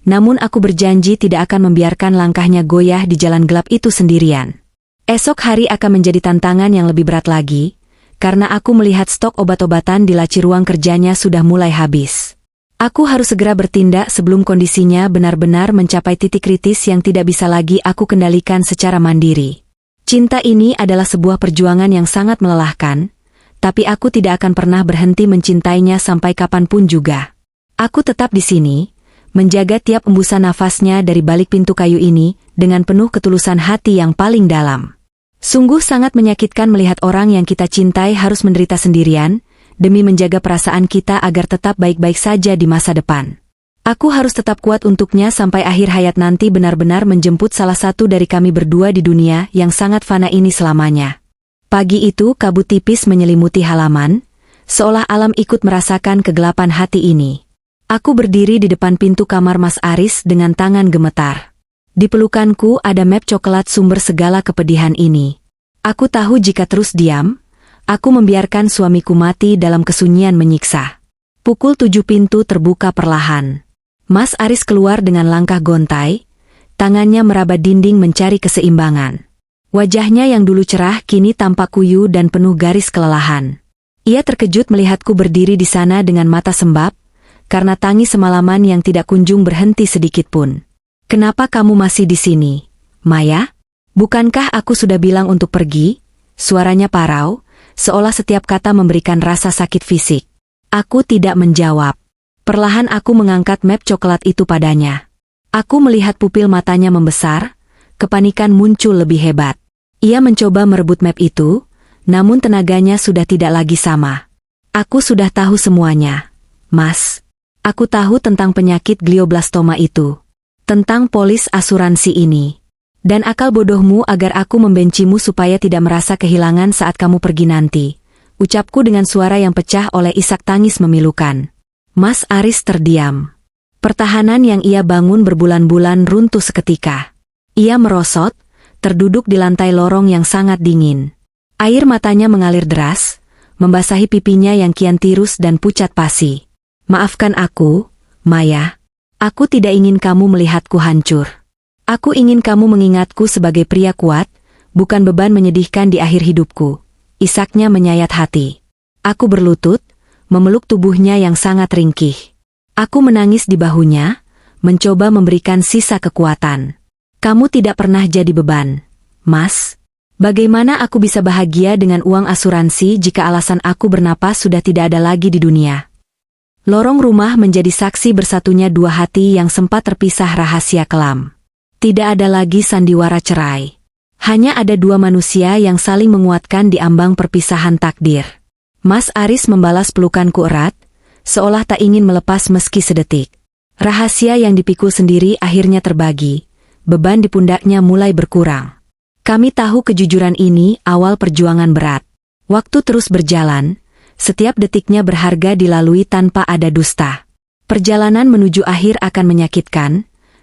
namun aku berjanji tidak akan membiarkan langkahnya goyah di jalan gelap itu sendirian. Esok hari akan menjadi tantangan yang lebih berat lagi, karena aku melihat stok obat-obatan di laci ruang kerjanya sudah mulai habis. Aku harus segera bertindak sebelum kondisinya benar-benar mencapai titik kritis yang tidak bisa lagi aku kendalikan secara mandiri. Cinta ini adalah sebuah perjuangan yang sangat melelahkan, tapi aku tidak akan pernah berhenti mencintainya sampai kapanpun juga. Aku tetap di sini, menjaga tiap embusan nafasnya dari balik pintu kayu ini dengan penuh ketulusan hati yang paling dalam. Sungguh sangat menyakitkan melihat orang yang kita cintai harus menderita sendirian, demi menjaga perasaan kita agar tetap baik-baik saja di masa depan. Aku harus tetap kuat untuknya sampai akhir hayat nanti benar-benar menjemput salah satu dari kami berdua di dunia yang sangat fana ini selamanya. Pagi itu kabut tipis menyelimuti halaman, seolah alam ikut merasakan kegelapan hati ini. Aku berdiri di depan pintu kamar Mas Aris dengan tangan gemetar. Di pelukanku ada map coklat sumber segala kepedihan ini. Aku tahu jika terus diam, aku membiarkan suamiku mati dalam kesunyian menyiksa. Pukul 7 pintu terbuka perlahan. Mas Aris keluar dengan langkah gontai, tangannya meraba dinding mencari keseimbangan. Wajahnya yang dulu cerah kini tampak kuyu dan penuh garis kelelahan. Ia terkejut melihatku berdiri di sana dengan mata sembab, karena tangis semalaman yang tidak kunjung berhenti sedikitpun. "Kenapa kamu masih di sini, Maya? Bukankah aku sudah bilang untuk pergi?" Suaranya parau, seolah setiap kata memberikan rasa sakit fisik. Aku tidak menjawab. Perlahan aku mengangkat map coklat itu padanya. Aku melihat pupil matanya membesar, kepanikan muncul lebih hebat. Ia mencoba merebut map itu, namun tenaganya sudah tidak lagi sama. Aku sudah tahu semuanya, Mas. Aku tahu tentang penyakit glioblastoma itu, tentang polis asuransi ini, dan akal bodohmu agar aku membencimu supaya tidak merasa kehilangan saat kamu pergi nanti. Ucapku dengan suara yang pecah oleh isak tangis memilukan. Mas Aris terdiam. Pertahanan yang ia bangun berbulan-bulan runtuh seketika. Ia merosot, terduduk di lantai lorong yang sangat dingin. Air matanya mengalir deras, membasahi pipinya yang kian tirus dan pucat pasi. Maafkan aku, Maya. Aku tidak ingin kamu melihatku hancur. Aku ingin kamu mengingatku sebagai pria kuat, bukan beban menyedihkan di akhir hidupku. Isaknya menyayat hati. Aku berlutut, memeluk tubuhnya yang sangat ringkih. Aku menangis di bahunya, mencoba memberikan sisa kekuatan. Kamu tidak pernah jadi beban, Mas. Bagaimana aku bisa bahagia dengan uang asuransi jika alasan aku bernapas sudah tidak ada lagi di dunia? Lorong rumah menjadi saksi bersatunya dua hati yang sempat terpisah rahasia kelam. Tidak ada lagi sandiwara cerai. Hanya ada dua manusia yang saling menguatkan di ambang perpisahan takdir. Mas Aris membalas pelukanku erat, seolah tak ingin melepas meski sedetik. Rahasia yang dipikul sendiri akhirnya terbagi, beban di pundaknya mulai berkurang. Kami tahu kejujuran ini awal perjuangan berat. Waktu terus berjalan, setiap detiknya berharga dilalui tanpa ada dusta. Perjalanan menuju akhir akan menyakitkan,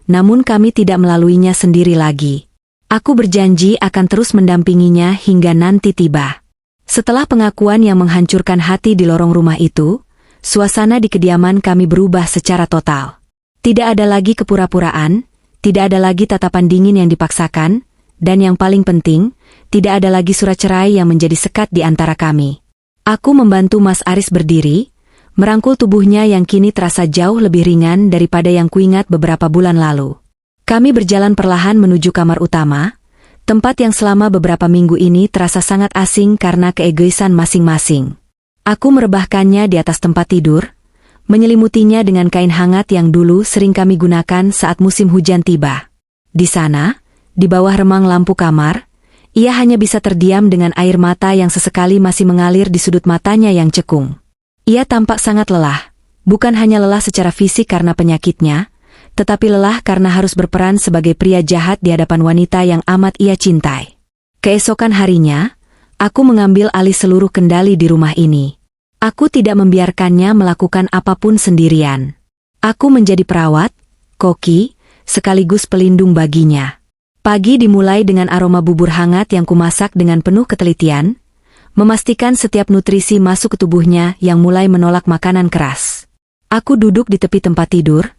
namun kami tidak melaluinya sendiri lagi. Aku berjanji akan terus mendampinginya hingga nanti tiba. Setelah pengakuan yang menghancurkan hati di lorong rumah itu, suasana di kediaman kami berubah secara total. Tidak ada lagi kepura-puraan, tidak ada lagi tatapan dingin yang dipaksakan, dan yang paling penting, tidak ada lagi surat cerai yang menjadi sekat di antara kami. Aku membantu Mas Aris berdiri, merangkul tubuhnya yang kini terasa jauh lebih ringan daripada yang kuingat beberapa bulan lalu. Kami berjalan perlahan menuju kamar utama, tempat yang selama beberapa minggu ini terasa sangat asing karena keegoisan masing-masing. Aku merebahkannya di atas tempat tidur, menyelimutinya dengan kain hangat yang dulu sering kami gunakan saat musim hujan tiba. Di sana, di bawah remang lampu kamar, ia hanya bisa terdiam dengan air mata yang sesekali masih mengalir di sudut matanya yang cekung. Ia tampak sangat lelah, bukan hanya lelah secara fisik karena penyakitnya, tetapi lelah karena harus berperan sebagai pria jahat di hadapan wanita yang amat ia cintai. Keesokan harinya, aku mengambil alih seluruh kendali di rumah ini. Aku tidak membiarkannya melakukan apapun sendirian. Aku menjadi perawat, koki, sekaligus pelindung baginya. Pagi dimulai dengan aroma bubur hangat yang kumasak dengan penuh ketelitian, memastikan setiap nutrisi masuk ke tubuhnya yang mulai menolak makanan keras. Aku duduk di tepi tempat tidur,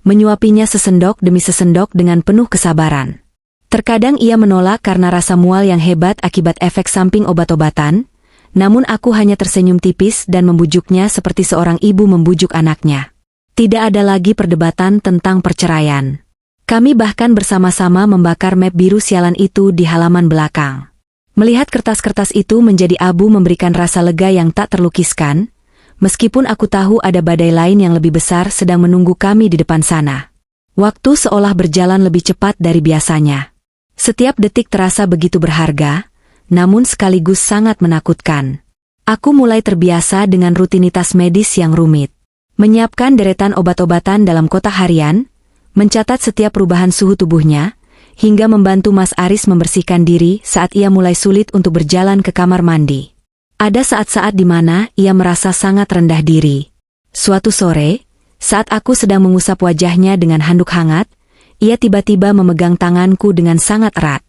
menyuapinya sesendok demi sesendok dengan penuh kesabaran. Terkadang ia menolak karena rasa mual yang hebat akibat efek samping obat-obatan, namun aku hanya tersenyum tipis dan membujuknya seperti seorang ibu membujuk anaknya. Tidak ada lagi perdebatan tentang perceraian. Kami bahkan bersama-sama membakar map biru sialan itu di halaman belakang. Melihat kertas-kertas itu menjadi abu memberikan rasa lega yang tak terlukiskan, meskipun aku tahu ada badai lain yang lebih besar sedang menunggu kami di depan sana. Waktu seolah berjalan lebih cepat dari biasanya. Setiap detik terasa begitu berharga, namun sekaligus sangat menakutkan. Aku mulai terbiasa dengan rutinitas medis yang rumit. Menyiapkan deretan obat-obatan dalam kotak harian, mencatat setiap perubahan suhu tubuhnya, hingga membantu Mas Aris membersihkan diri saat ia mulai sulit untuk berjalan ke kamar mandi. Ada saat-saat di mana ia merasa sangat rendah diri. Suatu sore, saat aku sedang mengusap wajahnya dengan handuk hangat, ia tiba-tiba memegang tanganku dengan sangat erat.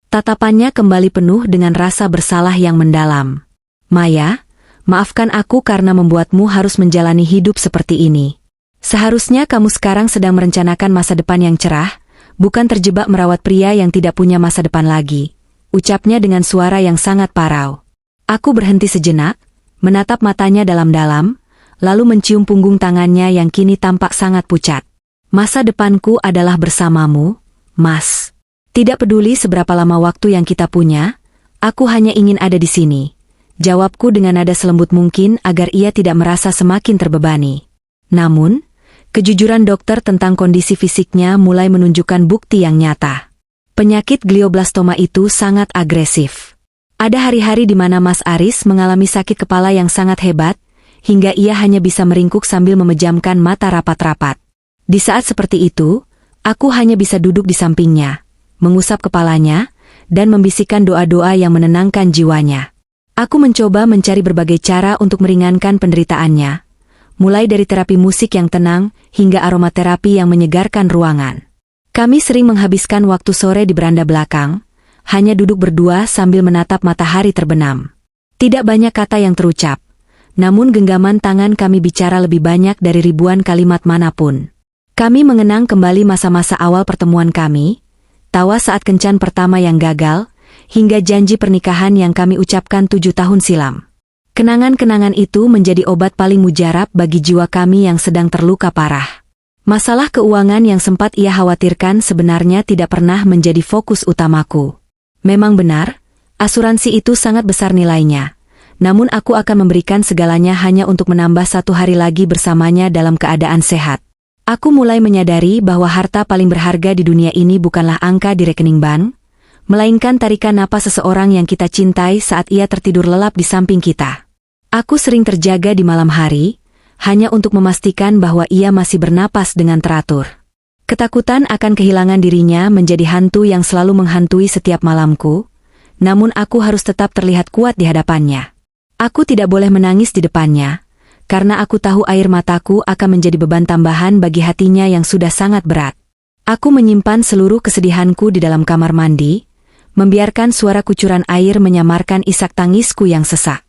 Tatapannya kembali penuh dengan rasa bersalah yang mendalam. Maya, maafkan aku karena membuatmu harus menjalani hidup seperti ini. Seharusnya kamu sekarang sedang merencanakan masa depan yang cerah, bukan terjebak merawat pria yang tidak punya masa depan lagi, ucapnya dengan suara yang sangat parau. Aku berhenti sejenak, menatap matanya dalam-dalam, lalu mencium punggung tangannya yang kini tampak sangat pucat. Masa depanku adalah bersamamu, Mas. Tidak peduli seberapa lama waktu yang kita punya, aku hanya ingin ada di sini. Jawabku dengan nada selembut mungkin agar ia tidak merasa semakin terbebani. Namun, kejujuran dokter tentang kondisi fisiknya mulai menunjukkan bukti yang nyata. Penyakit glioblastoma itu sangat agresif. Ada hari-hari di mana Mas Aris mengalami sakit kepala yang sangat hebat, hingga ia hanya bisa meringkuk sambil memejamkan mata rapat-rapat. Di saat seperti itu, aku hanya bisa duduk di sampingnya, mengusap kepalanya, dan membisikkan doa-doa yang menenangkan jiwanya. Aku mencoba mencari berbagai cara untuk meringankan penderitaannya, mulai dari terapi musik yang tenang, hingga aromaterapi yang menyegarkan ruangan. Kami sering menghabiskan waktu sore di beranda belakang, hanya duduk berdua sambil menatap matahari terbenam. Tidak banyak kata yang terucap, namun genggaman tangan kami bicara lebih banyak dari ribuan kalimat manapun. Kami mengenang kembali masa-masa awal pertemuan kami, tawa saat kencan pertama yang gagal, hingga janji pernikahan yang kami ucapkan 7 tahun silam. Kenangan-kenangan itu menjadi obat paling mujarab bagi jiwa kami yang sedang terluka parah. Masalah keuangan yang sempat ia khawatirkan sebenarnya tidak pernah menjadi fokus utamaku. Memang benar, asuransi itu sangat besar nilainya. Namun aku akan memberikan segalanya hanya untuk menambah 1 hari lagi bersamanya dalam keadaan sehat. Aku mulai menyadari bahwa harta paling berharga di dunia ini bukanlah angka di rekening bank, melainkan tarikan napas seseorang yang kita cintai saat ia tertidur lelap di samping kita. Aku sering terjaga di malam hari, hanya untuk memastikan bahwa ia masih bernapas dengan teratur. Ketakutan akan kehilangan dirinya menjadi hantu yang selalu menghantui setiap malamku, namun aku harus tetap terlihat kuat di hadapannya. Aku tidak boleh menangis di depannya, karena aku tahu air mataku akan menjadi beban tambahan bagi hatinya yang sudah sangat berat. Aku menyimpan seluruh kesedihanku di dalam kamar mandi, membiarkan suara kucuran air menyamarkan isak tangisku yang sesak.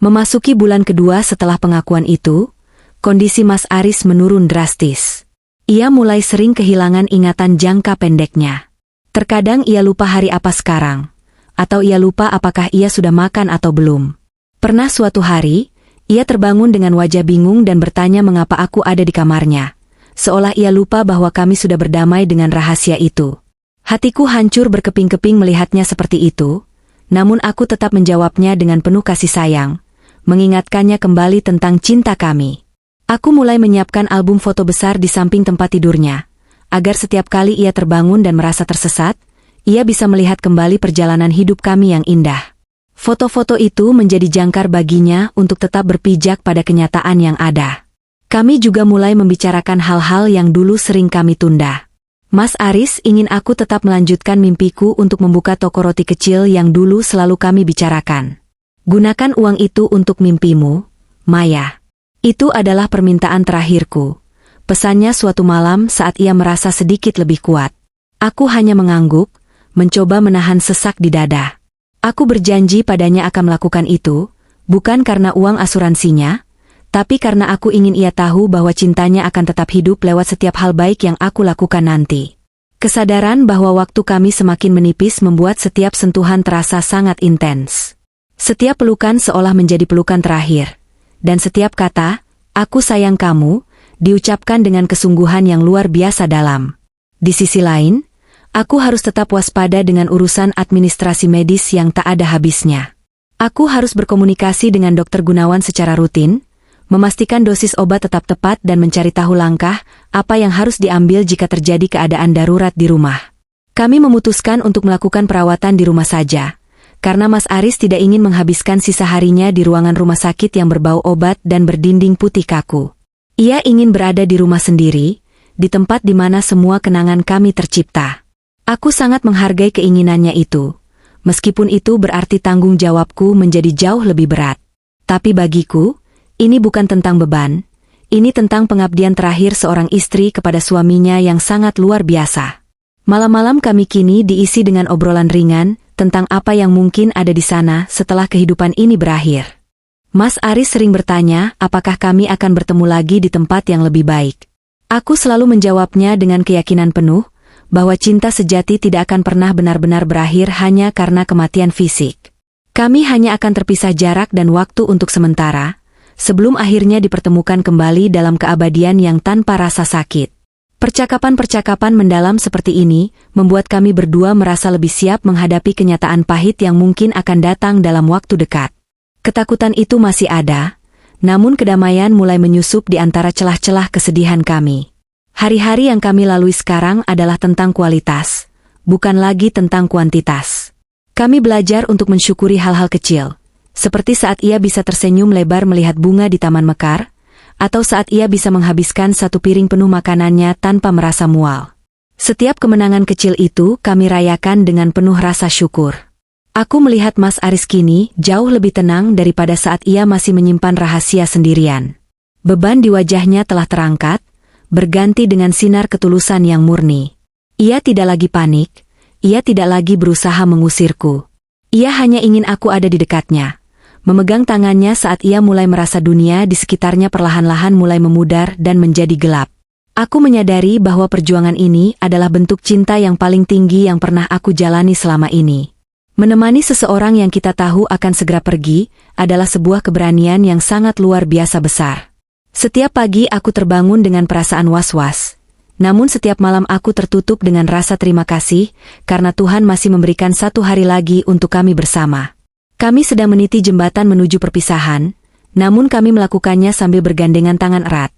Memasuki bulan kedua setelah pengakuan itu, kondisi Mas Aris menurun drastis. Ia mulai sering kehilangan ingatan jangka pendeknya. Terkadang ia lupa hari apa sekarang, atau ia lupa apakah ia sudah makan atau belum. Pernah suatu hari, ia terbangun dengan wajah bingung dan bertanya mengapa aku ada di kamarnya, seolah ia lupa bahwa kami sudah berdamai dengan rahasia itu. Hatiku hancur berkeping-keping melihatnya seperti itu, namun aku tetap menjawabnya dengan penuh kasih sayang, mengingatkannya kembali tentang cinta kami. Aku mulai menyiapkan album foto besar di samping tempat tidurnya, agar setiap kali ia terbangun dan merasa tersesat, ia bisa melihat kembali perjalanan hidup kami yang indah. Foto-foto itu menjadi jangkar baginya untuk tetap berpijak pada kenyataan yang ada. Kami juga mulai membicarakan hal-hal yang dulu sering kami tunda. Mas Aris ingin aku tetap melanjutkan mimpiku untuk membuka toko roti kecil yang dulu selalu kami bicarakan. Gunakan uang itu untuk mimpimu, Maya. Itu adalah permintaan terakhirku. Pesannya suatu malam saat ia merasa sedikit lebih kuat. Aku hanya mengangguk, mencoba menahan sesak di dada. Aku berjanji padanya akan melakukan itu, bukan karena uang asuransinya, tapi karena aku ingin ia tahu bahwa cintanya akan tetap hidup lewat setiap hal baik yang aku lakukan nanti. Kesadaran bahwa waktu kami semakin menipis membuat setiap sentuhan terasa sangat intens. Setiap pelukan seolah menjadi pelukan terakhir. Dan setiap kata, "Aku sayang kamu," diucapkan dengan kesungguhan yang luar biasa dalam. Di sisi lain, aku harus tetap waspada dengan urusan administrasi medis yang tak ada habisnya. Aku harus berkomunikasi dengan Dr. Gunawan secara rutin, memastikan dosis obat tetap tepat dan mencari tahu langkah apa yang harus diambil jika terjadi keadaan darurat di rumah. Kami memutuskan untuk melakukan perawatan di rumah saja, karena Mas Aris tidak ingin menghabiskan sisa harinya di ruangan rumah sakit yang berbau obat dan berdinding putih kaku. Ia ingin berada di rumah sendiri, di tempat di mana semua kenangan kami tercipta. Aku sangat menghargai keinginannya itu, meskipun itu berarti tanggung jawabku menjadi jauh lebih berat. Tapi bagiku, ini bukan tentang beban, ini tentang pengabdian terakhir seorang istri kepada suaminya yang sangat luar biasa. Malam-malam kami kini diisi dengan obrolan ringan, tentang apa yang mungkin ada di sana setelah kehidupan ini berakhir. Mas Aris sering bertanya apakah kami akan bertemu lagi di tempat yang lebih baik. Aku selalu menjawabnya dengan keyakinan penuh, bahwa cinta sejati tidak akan pernah benar-benar berakhir hanya karena kematian fisik. Kami hanya akan terpisah jarak dan waktu untuk sementara, sebelum akhirnya dipertemukan kembali dalam keabadian yang tanpa rasa sakit. Percakapan-percakapan mendalam seperti ini membuat kami berdua merasa lebih siap menghadapi kenyataan pahit yang mungkin akan datang dalam waktu dekat. Ketakutan itu masih ada, namun kedamaian mulai menyusup di antara celah-celah kesedihan kami. Hari-hari yang kami lalui sekarang adalah tentang kualitas, bukan lagi tentang kuantitas. Kami belajar untuk mensyukuri hal-hal kecil, seperti saat ia bisa tersenyum lebar melihat bunga di taman mekar, atau saat ia bisa menghabiskan satu piring penuh makanannya tanpa merasa mual. Setiap kemenangan kecil itu kami rayakan dengan penuh rasa syukur. Aku melihat Mas Aris kini jauh lebih tenang daripada saat ia masih menyimpan rahasia sendirian. Beban di wajahnya telah terangkat, berganti dengan sinar ketulusan yang murni. Ia tidak lagi panik, ia tidak lagi berusaha mengusirku. Ia hanya ingin aku ada di dekatnya, memegang tangannya saat ia mulai merasa dunia di sekitarnya perlahan-lahan mulai memudar dan menjadi gelap. Aku menyadari bahwa perjuangan ini adalah bentuk cinta yang paling tinggi yang pernah aku jalani selama ini. Menemani seseorang yang kita tahu akan segera pergi adalah sebuah keberanian yang sangat luar biasa besar. Setiap pagi aku terbangun dengan perasaan was-was. Namun setiap malam aku tertutup dengan rasa terima kasih, karena Tuhan masih memberikan satu hari lagi untuk kami bersama. Kami sedang meniti jembatan menuju perpisahan, namun kami melakukannya sambil bergandengan tangan erat,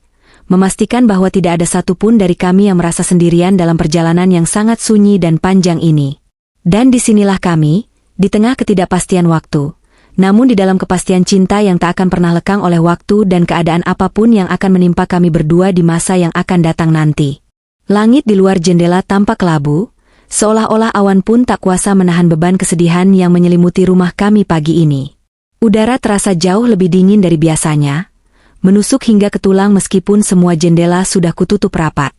memastikan bahwa tidak ada satupun dari kami yang merasa sendirian dalam perjalanan yang sangat sunyi dan panjang ini. Dan disinilah kami, di tengah ketidakpastian waktu, namun di dalam kepastian cinta yang tak akan pernah lekang oleh waktu dan keadaan apapun yang akan menimpa kami berdua di masa yang akan datang nanti. Langit di luar jendela tampak kelabu, seolah-olah awan pun tak kuasa menahan beban kesedihan yang menyelimuti rumah kami pagi ini. Udara terasa jauh lebih dingin dari biasanya, menusuk hingga ke tulang meskipun semua jendela sudah kututup rapat.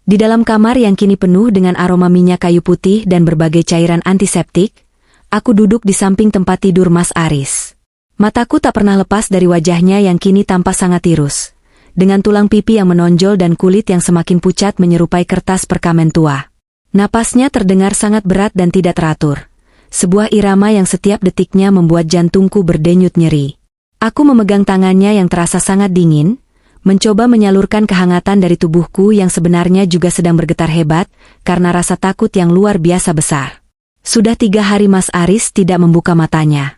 Di dalam kamar yang kini penuh dengan aroma minyak kayu putih dan berbagai cairan antiseptik, aku duduk di samping tempat tidur Mas Aris. Mataku tak pernah lepas dari wajahnya yang kini tampak sangat tirus, dengan tulang pipi yang menonjol dan kulit yang semakin pucat menyerupai kertas perkamen tua. Napasnya terdengar sangat berat dan tidak teratur. Sebuah irama yang setiap detiknya membuat jantungku berdenyut nyeri. Aku memegang tangannya yang terasa sangat dingin, mencoba menyalurkan kehangatan dari tubuhku yang sebenarnya juga sedang bergetar hebat, karena rasa takut yang luar biasa besar. Sudah 3 hari Mas Aris tidak membuka matanya.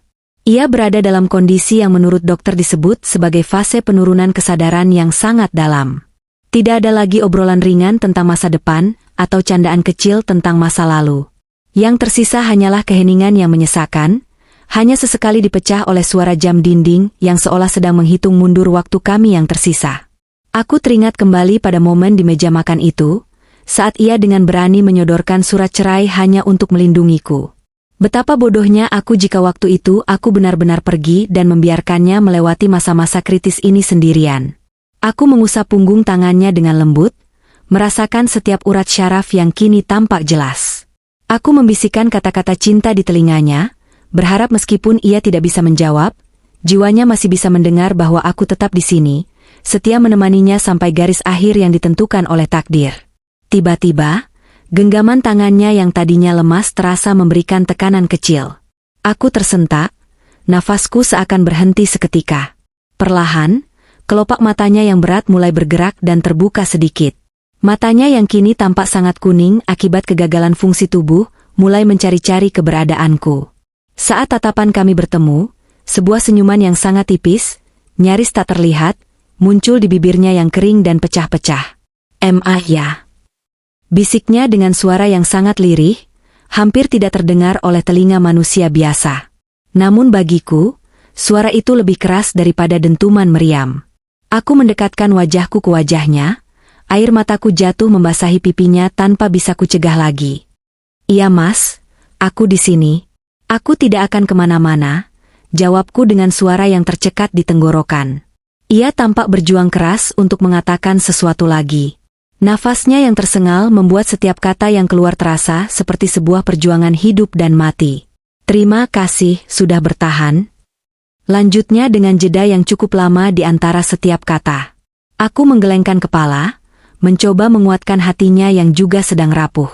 Ia berada dalam kondisi yang menurut dokter disebut sebagai fase penurunan kesadaran yang sangat dalam. Tidak ada lagi obrolan ringan tentang masa depan, atau candaan kecil tentang masa lalu. Yang tersisa hanyalah keheningan yang menyesakan, hanya sesekali dipecah oleh suara jam dinding yang seolah sedang menghitung mundur waktu kami yang tersisa. Aku teringat kembali pada momen di meja makan itu, saat ia dengan berani menyodorkan surat cerai hanya untuk melindungiku. Betapa bodohnya aku jika waktu itu aku benar-benar pergi dan membiarkannya melewati masa-masa kritis ini sendirian. Aku mengusap punggung tangannya dengan lembut, merasakan setiap urat syaraf yang kini tampak jelas. Aku membisikkan kata-kata cinta di telinganya, berharap meskipun ia tidak bisa menjawab, jiwanya masih bisa mendengar bahwa aku tetap di sini, setia menemaninya sampai garis akhir yang ditentukan oleh takdir. Tiba-tiba, genggaman tangannya yang tadinya lemas terasa memberikan tekanan kecil. Aku tersentak, nafasku seakan berhenti seketika. Perlahan, kelopak matanya yang berat mulai bergerak dan terbuka sedikit. Matanya yang kini tampak sangat kuning akibat kegagalan fungsi tubuh, mulai mencari-cari keberadaanku. Saat tatapan kami bertemu, sebuah senyuman yang sangat tipis, nyaris tak terlihat, muncul di bibirnya yang kering dan pecah-pecah. Ya. Bisiknya dengan suara yang sangat lirih, hampir tidak terdengar oleh telinga manusia biasa. Namun bagiku, suara itu lebih keras daripada dentuman meriam. Aku mendekatkan wajahku ke wajahnya, air mataku jatuh membasahi pipinya tanpa bisa kucegah lagi. Iya Mas, aku di sini. Aku tidak akan kemana-mana, jawabku dengan suara yang tercekat di tenggorokan. Ia tampak berjuang keras untuk mengatakan sesuatu lagi. Nafasnya yang tersengal membuat setiap kata yang keluar terasa seperti sebuah perjuangan hidup dan mati. Terima kasih sudah bertahan. Lanjutnya dengan jeda yang cukup lama di antara setiap kata. Aku menggelengkan kepala, mencoba menguatkan hatinya yang juga sedang rapuh.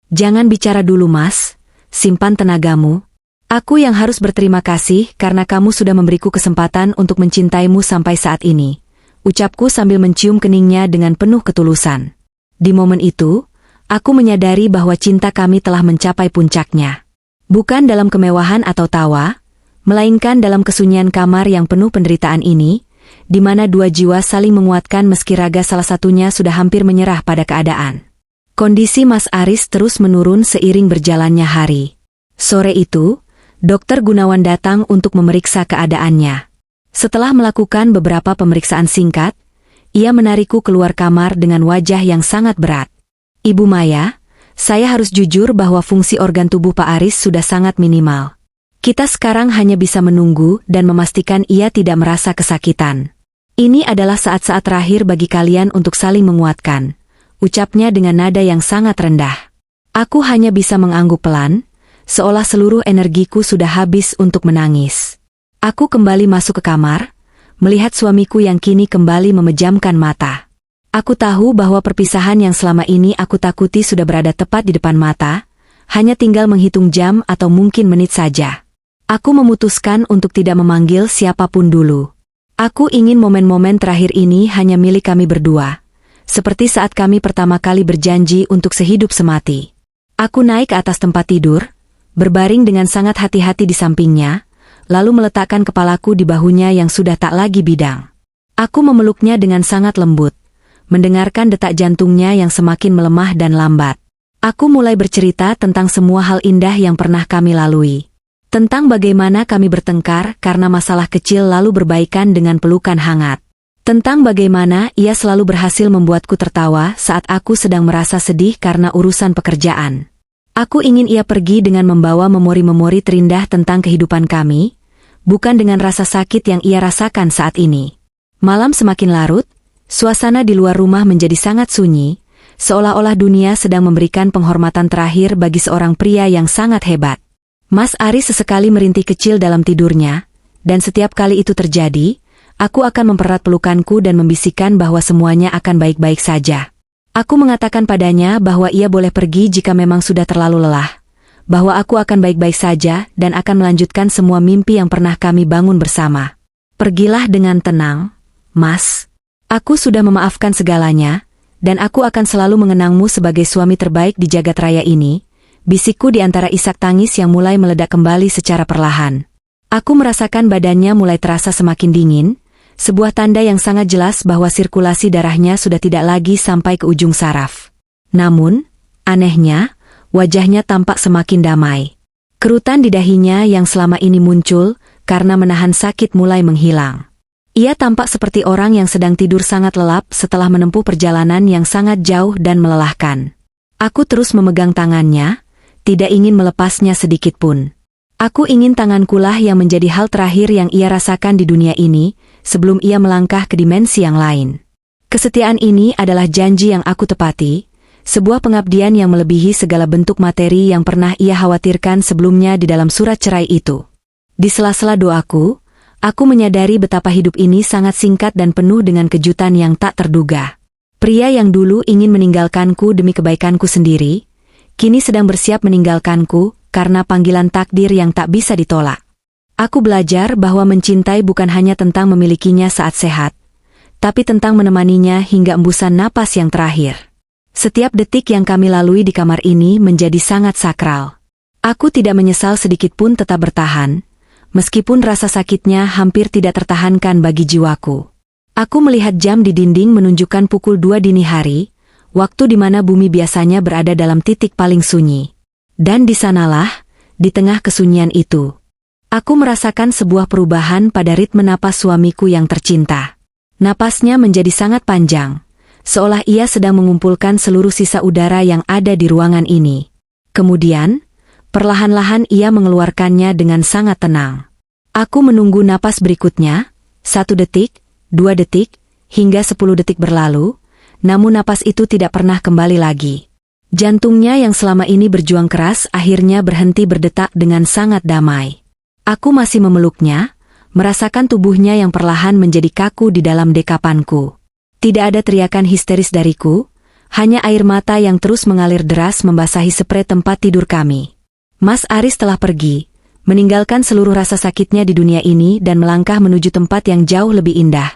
Jangan bicara dulu Mas, simpan tenagamu. Aku yang harus berterima kasih karena kamu sudah memberiku kesempatan untuk mencintaimu sampai saat ini. Ucapku sambil mencium keningnya dengan penuh ketulusan. Di momen itu, aku menyadari bahwa cinta kami telah mencapai puncaknya. Bukan dalam kemewahan atau tawa, melainkan dalam kesunyian kamar yang penuh penderitaan ini, di mana dua jiwa saling menguatkan meski raga salah satunya sudah hampir menyerah pada keadaan. Kondisi Mas Aris terus menurun seiring berjalannya hari. Sore itu, Dokter Gunawan datang untuk memeriksa keadaannya. Setelah melakukan beberapa pemeriksaan singkat, ia menarikku keluar kamar dengan wajah yang sangat berat. Ibu Maya, saya harus jujur bahwa fungsi organ tubuh Pak Aris sudah sangat minimal. Kita sekarang hanya bisa menunggu dan memastikan ia tidak merasa kesakitan. Ini adalah saat-saat terakhir bagi kalian untuk saling menguatkan, ucapnya dengan nada yang sangat rendah. Aku hanya bisa mengangguk pelan, seolah seluruh energiku sudah habis untuk menangis. Aku kembali masuk ke kamar, melihat suamiku yang kini kembali memejamkan mata. Aku tahu bahwa perpisahan yang selama ini aku takuti sudah berada tepat di depan mata, hanya tinggal menghitung jam atau mungkin menit saja. Aku memutuskan untuk tidak memanggil siapapun dulu. Aku ingin momen-momen terakhir ini hanya milik kami berdua, seperti saat kami pertama kali berjanji untuk sehidup semati. Aku naik ke atas tempat tidur, berbaring dengan sangat hati-hati di sampingnya, lalu meletakkan kepalaku di bahunya yang sudah tak lagi bidang. Aku memeluknya dengan sangat lembut, mendengarkan detak jantungnya yang semakin melemah dan lambat. Aku mulai bercerita tentang semua hal indah yang pernah kami lalui. Tentang bagaimana kami bertengkar karena masalah kecil lalu berbaikan dengan pelukan hangat. Tentang bagaimana ia selalu berhasil membuatku tertawa saat aku sedang merasa sedih karena urusan pekerjaan. Aku ingin ia pergi dengan membawa memori-memori terindah tentang kehidupan kami, bukan dengan rasa sakit yang ia rasakan saat ini. Malam semakin larut, suasana di luar rumah menjadi sangat sunyi, seolah-olah dunia sedang memberikan penghormatan terakhir bagi seorang pria yang sangat hebat. Mas Aris sesekali merintih kecil dalam tidurnya, dan setiap kali itu terjadi, aku akan mempererat pelukanku dan membisikkan bahwa semuanya akan baik-baik saja. Aku mengatakan padanya bahwa ia boleh pergi jika memang sudah terlalu lelah, bahwa aku akan baik-baik saja dan akan melanjutkan semua mimpi yang pernah kami bangun bersama. Pergilah dengan tenang, Mas. Aku sudah memaafkan segalanya, dan aku akan selalu mengenangmu sebagai suami terbaik di jagat raya ini, bisikku di antara isak tangis yang mulai meledak kembali secara perlahan. Aku merasakan badannya mulai terasa semakin dingin, sebuah tanda yang sangat jelas bahwa sirkulasi darahnya sudah tidak lagi sampai ke ujung saraf. Namun, anehnya, wajahnya tampak semakin damai. Kerutan di dahinya yang selama ini muncul karena menahan sakit mulai menghilang. Ia tampak seperti orang yang sedang tidur sangat lelap setelah menempuh perjalanan yang sangat jauh dan melelahkan. Aku terus memegang tangannya, tidak ingin melepasnya sedikit pun. Aku ingin tangankulah yang menjadi hal terakhir yang ia rasakan di dunia ini, sebelum ia melangkah ke dimensi yang lain. Kesetiaan ini adalah janji yang aku tepati, sebuah pengabdian yang melebihi segala bentuk materi yang pernah ia khawatirkan sebelumnya di dalam surat cerai itu. Di sela-sela doaku, aku menyadari betapa hidup ini sangat singkat dan penuh dengan kejutan yang tak terduga. Pria yang dulu ingin meninggalkanku demi kebaikanku sendiri, kini sedang bersiap meninggalkanku karena panggilan takdir yang tak bisa ditolak. Aku belajar bahwa mencintai bukan hanya tentang memilikinya saat sehat, tapi tentang menemaninya hingga embusan napas yang terakhir. Setiap detik yang kami lalui di kamar ini menjadi sangat sakral. Aku tidak menyesal sedikit pun tetap bertahan, meskipun rasa sakitnya hampir tidak tertahankan bagi jiwaku. Aku melihat jam di dinding menunjukkan pukul 2 dini hari, waktu di mana bumi biasanya berada dalam titik paling sunyi. Dan di sanalah, di tengah kesunyian itu, aku merasakan sebuah perubahan pada ritme napas suamiku yang tercinta. Napasnya menjadi sangat panjang, seolah ia sedang mengumpulkan seluruh sisa udara yang ada di ruangan ini. Kemudian, perlahan-lahan ia mengeluarkannya dengan sangat tenang. Aku menunggu napas berikutnya, 1 detik, 2 detik, hingga 10 detik berlalu, namun napas itu tidak pernah kembali lagi. Jantungnya yang selama ini berjuang keras akhirnya berhenti berdetak dengan sangat damai. Aku masih memeluknya, merasakan tubuhnya yang perlahan menjadi kaku di dalam dekapanku. Tidak ada teriakan histeris dariku, hanya air mata yang terus mengalir deras membasahi spray tempat tidur kami. Mas Aris telah pergi, meninggalkan seluruh rasa sakitnya di dunia ini dan melangkah menuju tempat yang jauh lebih indah,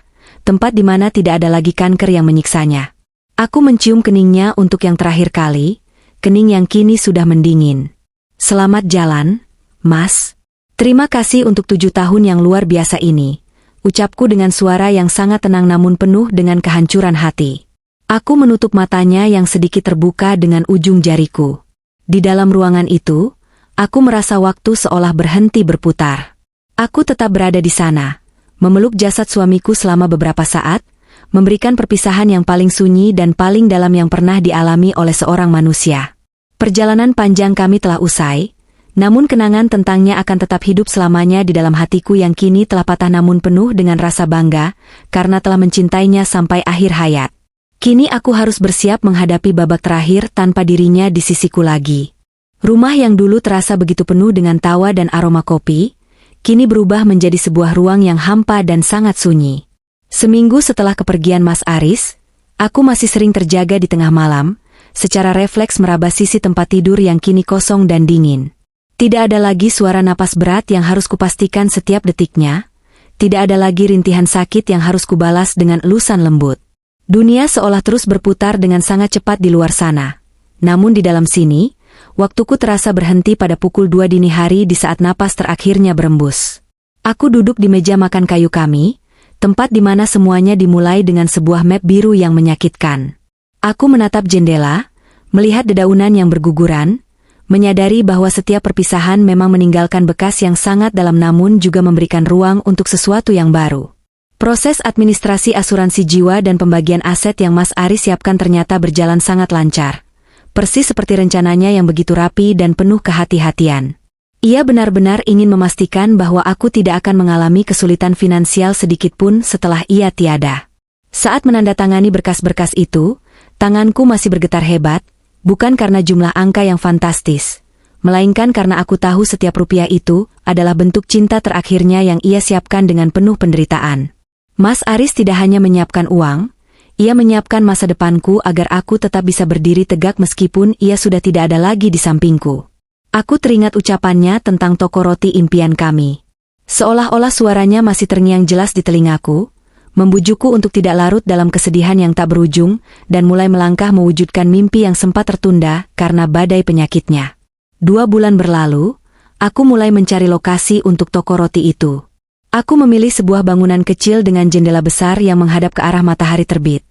tempat di mana tidak ada lagi kanker yang menyiksanya. Aku mencium keningnya untuk yang terakhir kali, kening yang kini sudah mendingin. Selamat jalan, Mas. Terima kasih untuk 7 tahun yang luar biasa ini, ucapku dengan suara yang sangat tenang namun penuh dengan kehancuran hati. Aku menutup matanya yang sedikit terbuka dengan ujung jariku. Di dalam ruangan itu, aku merasa waktu seolah berhenti berputar. Aku tetap berada di sana, memeluk jasad suamiku selama beberapa saat, memberikan perpisahan yang paling sunyi dan paling dalam yang pernah dialami oleh seorang manusia. Perjalanan panjang kami telah usai, namun kenangan tentangnya akan tetap hidup selamanya di dalam hatiku yang kini telah patah namun penuh dengan rasa bangga, karena telah mencintainya sampai akhir hayat. Kini aku harus bersiap menghadapi babak terakhir tanpa dirinya di sisiku lagi. Rumah yang dulu terasa begitu penuh dengan tawa dan aroma kopi, kini berubah menjadi sebuah ruang yang hampa dan sangat sunyi. Seminggu setelah kepergian Mas Aris, aku masih sering terjaga di tengah malam, secara refleks meraba sisi tempat tidur yang kini kosong dan dingin. Tidak ada lagi suara napas berat yang harus kupastikan setiap detiknya, tidak ada lagi rintihan sakit yang harus kubalas dengan elusan lembut. Dunia seolah terus berputar dengan sangat cepat di luar sana. Namun di dalam sini, waktuku terasa berhenti pada pukul 2 dini hari di saat napas terakhirnya berembus. Aku duduk di meja makan kayu kami, tempat di mana semuanya dimulai dengan sebuah map biru yang menyakitkan. Aku menatap jendela, melihat dedaunan yang berguguran, menyadari bahwa setiap perpisahan memang meninggalkan bekas yang sangat dalam namun juga memberikan ruang untuk sesuatu yang baru. Proses administrasi asuransi jiwa dan pembagian aset yang Mas Aris siapkan ternyata berjalan sangat lancar. Persis seperti rencananya yang begitu rapi dan penuh kehati-hatian. Ia benar-benar ingin memastikan bahwa aku tidak akan mengalami kesulitan finansial sedikitpun setelah ia tiada. Saat menandatangani berkas-berkas itu, tanganku masih bergetar hebat, bukan karena jumlah angka yang fantastis, melainkan karena aku tahu setiap rupiah itu adalah bentuk cinta terakhirnya yang ia siapkan dengan penuh penderitaan. Mas Aris tidak hanya menyiapkan uang, ia menyiapkan masa depanku agar aku tetap bisa berdiri tegak meskipun ia sudah tidak ada lagi di sampingku. Aku teringat ucapannya tentang toko roti impian kami. Seolah-olah suaranya masih terngiang jelas di telingaku, membujukku untuk tidak larut dalam kesedihan yang tak berujung, dan mulai melangkah mewujudkan mimpi yang sempat tertunda karena badai penyakitnya. 2 bulan berlalu, aku mulai mencari lokasi untuk toko roti itu. Aku memilih sebuah bangunan kecil dengan jendela besar yang menghadap ke arah matahari terbit.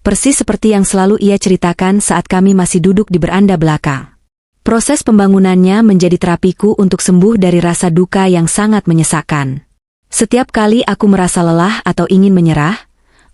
Persis seperti yang selalu ia ceritakan saat kami masih duduk di beranda belakang. Proses pembangunannya menjadi terapiku untuk sembuh dari rasa duka yang sangat menyesakkan. Setiap kali aku merasa lelah atau ingin menyerah,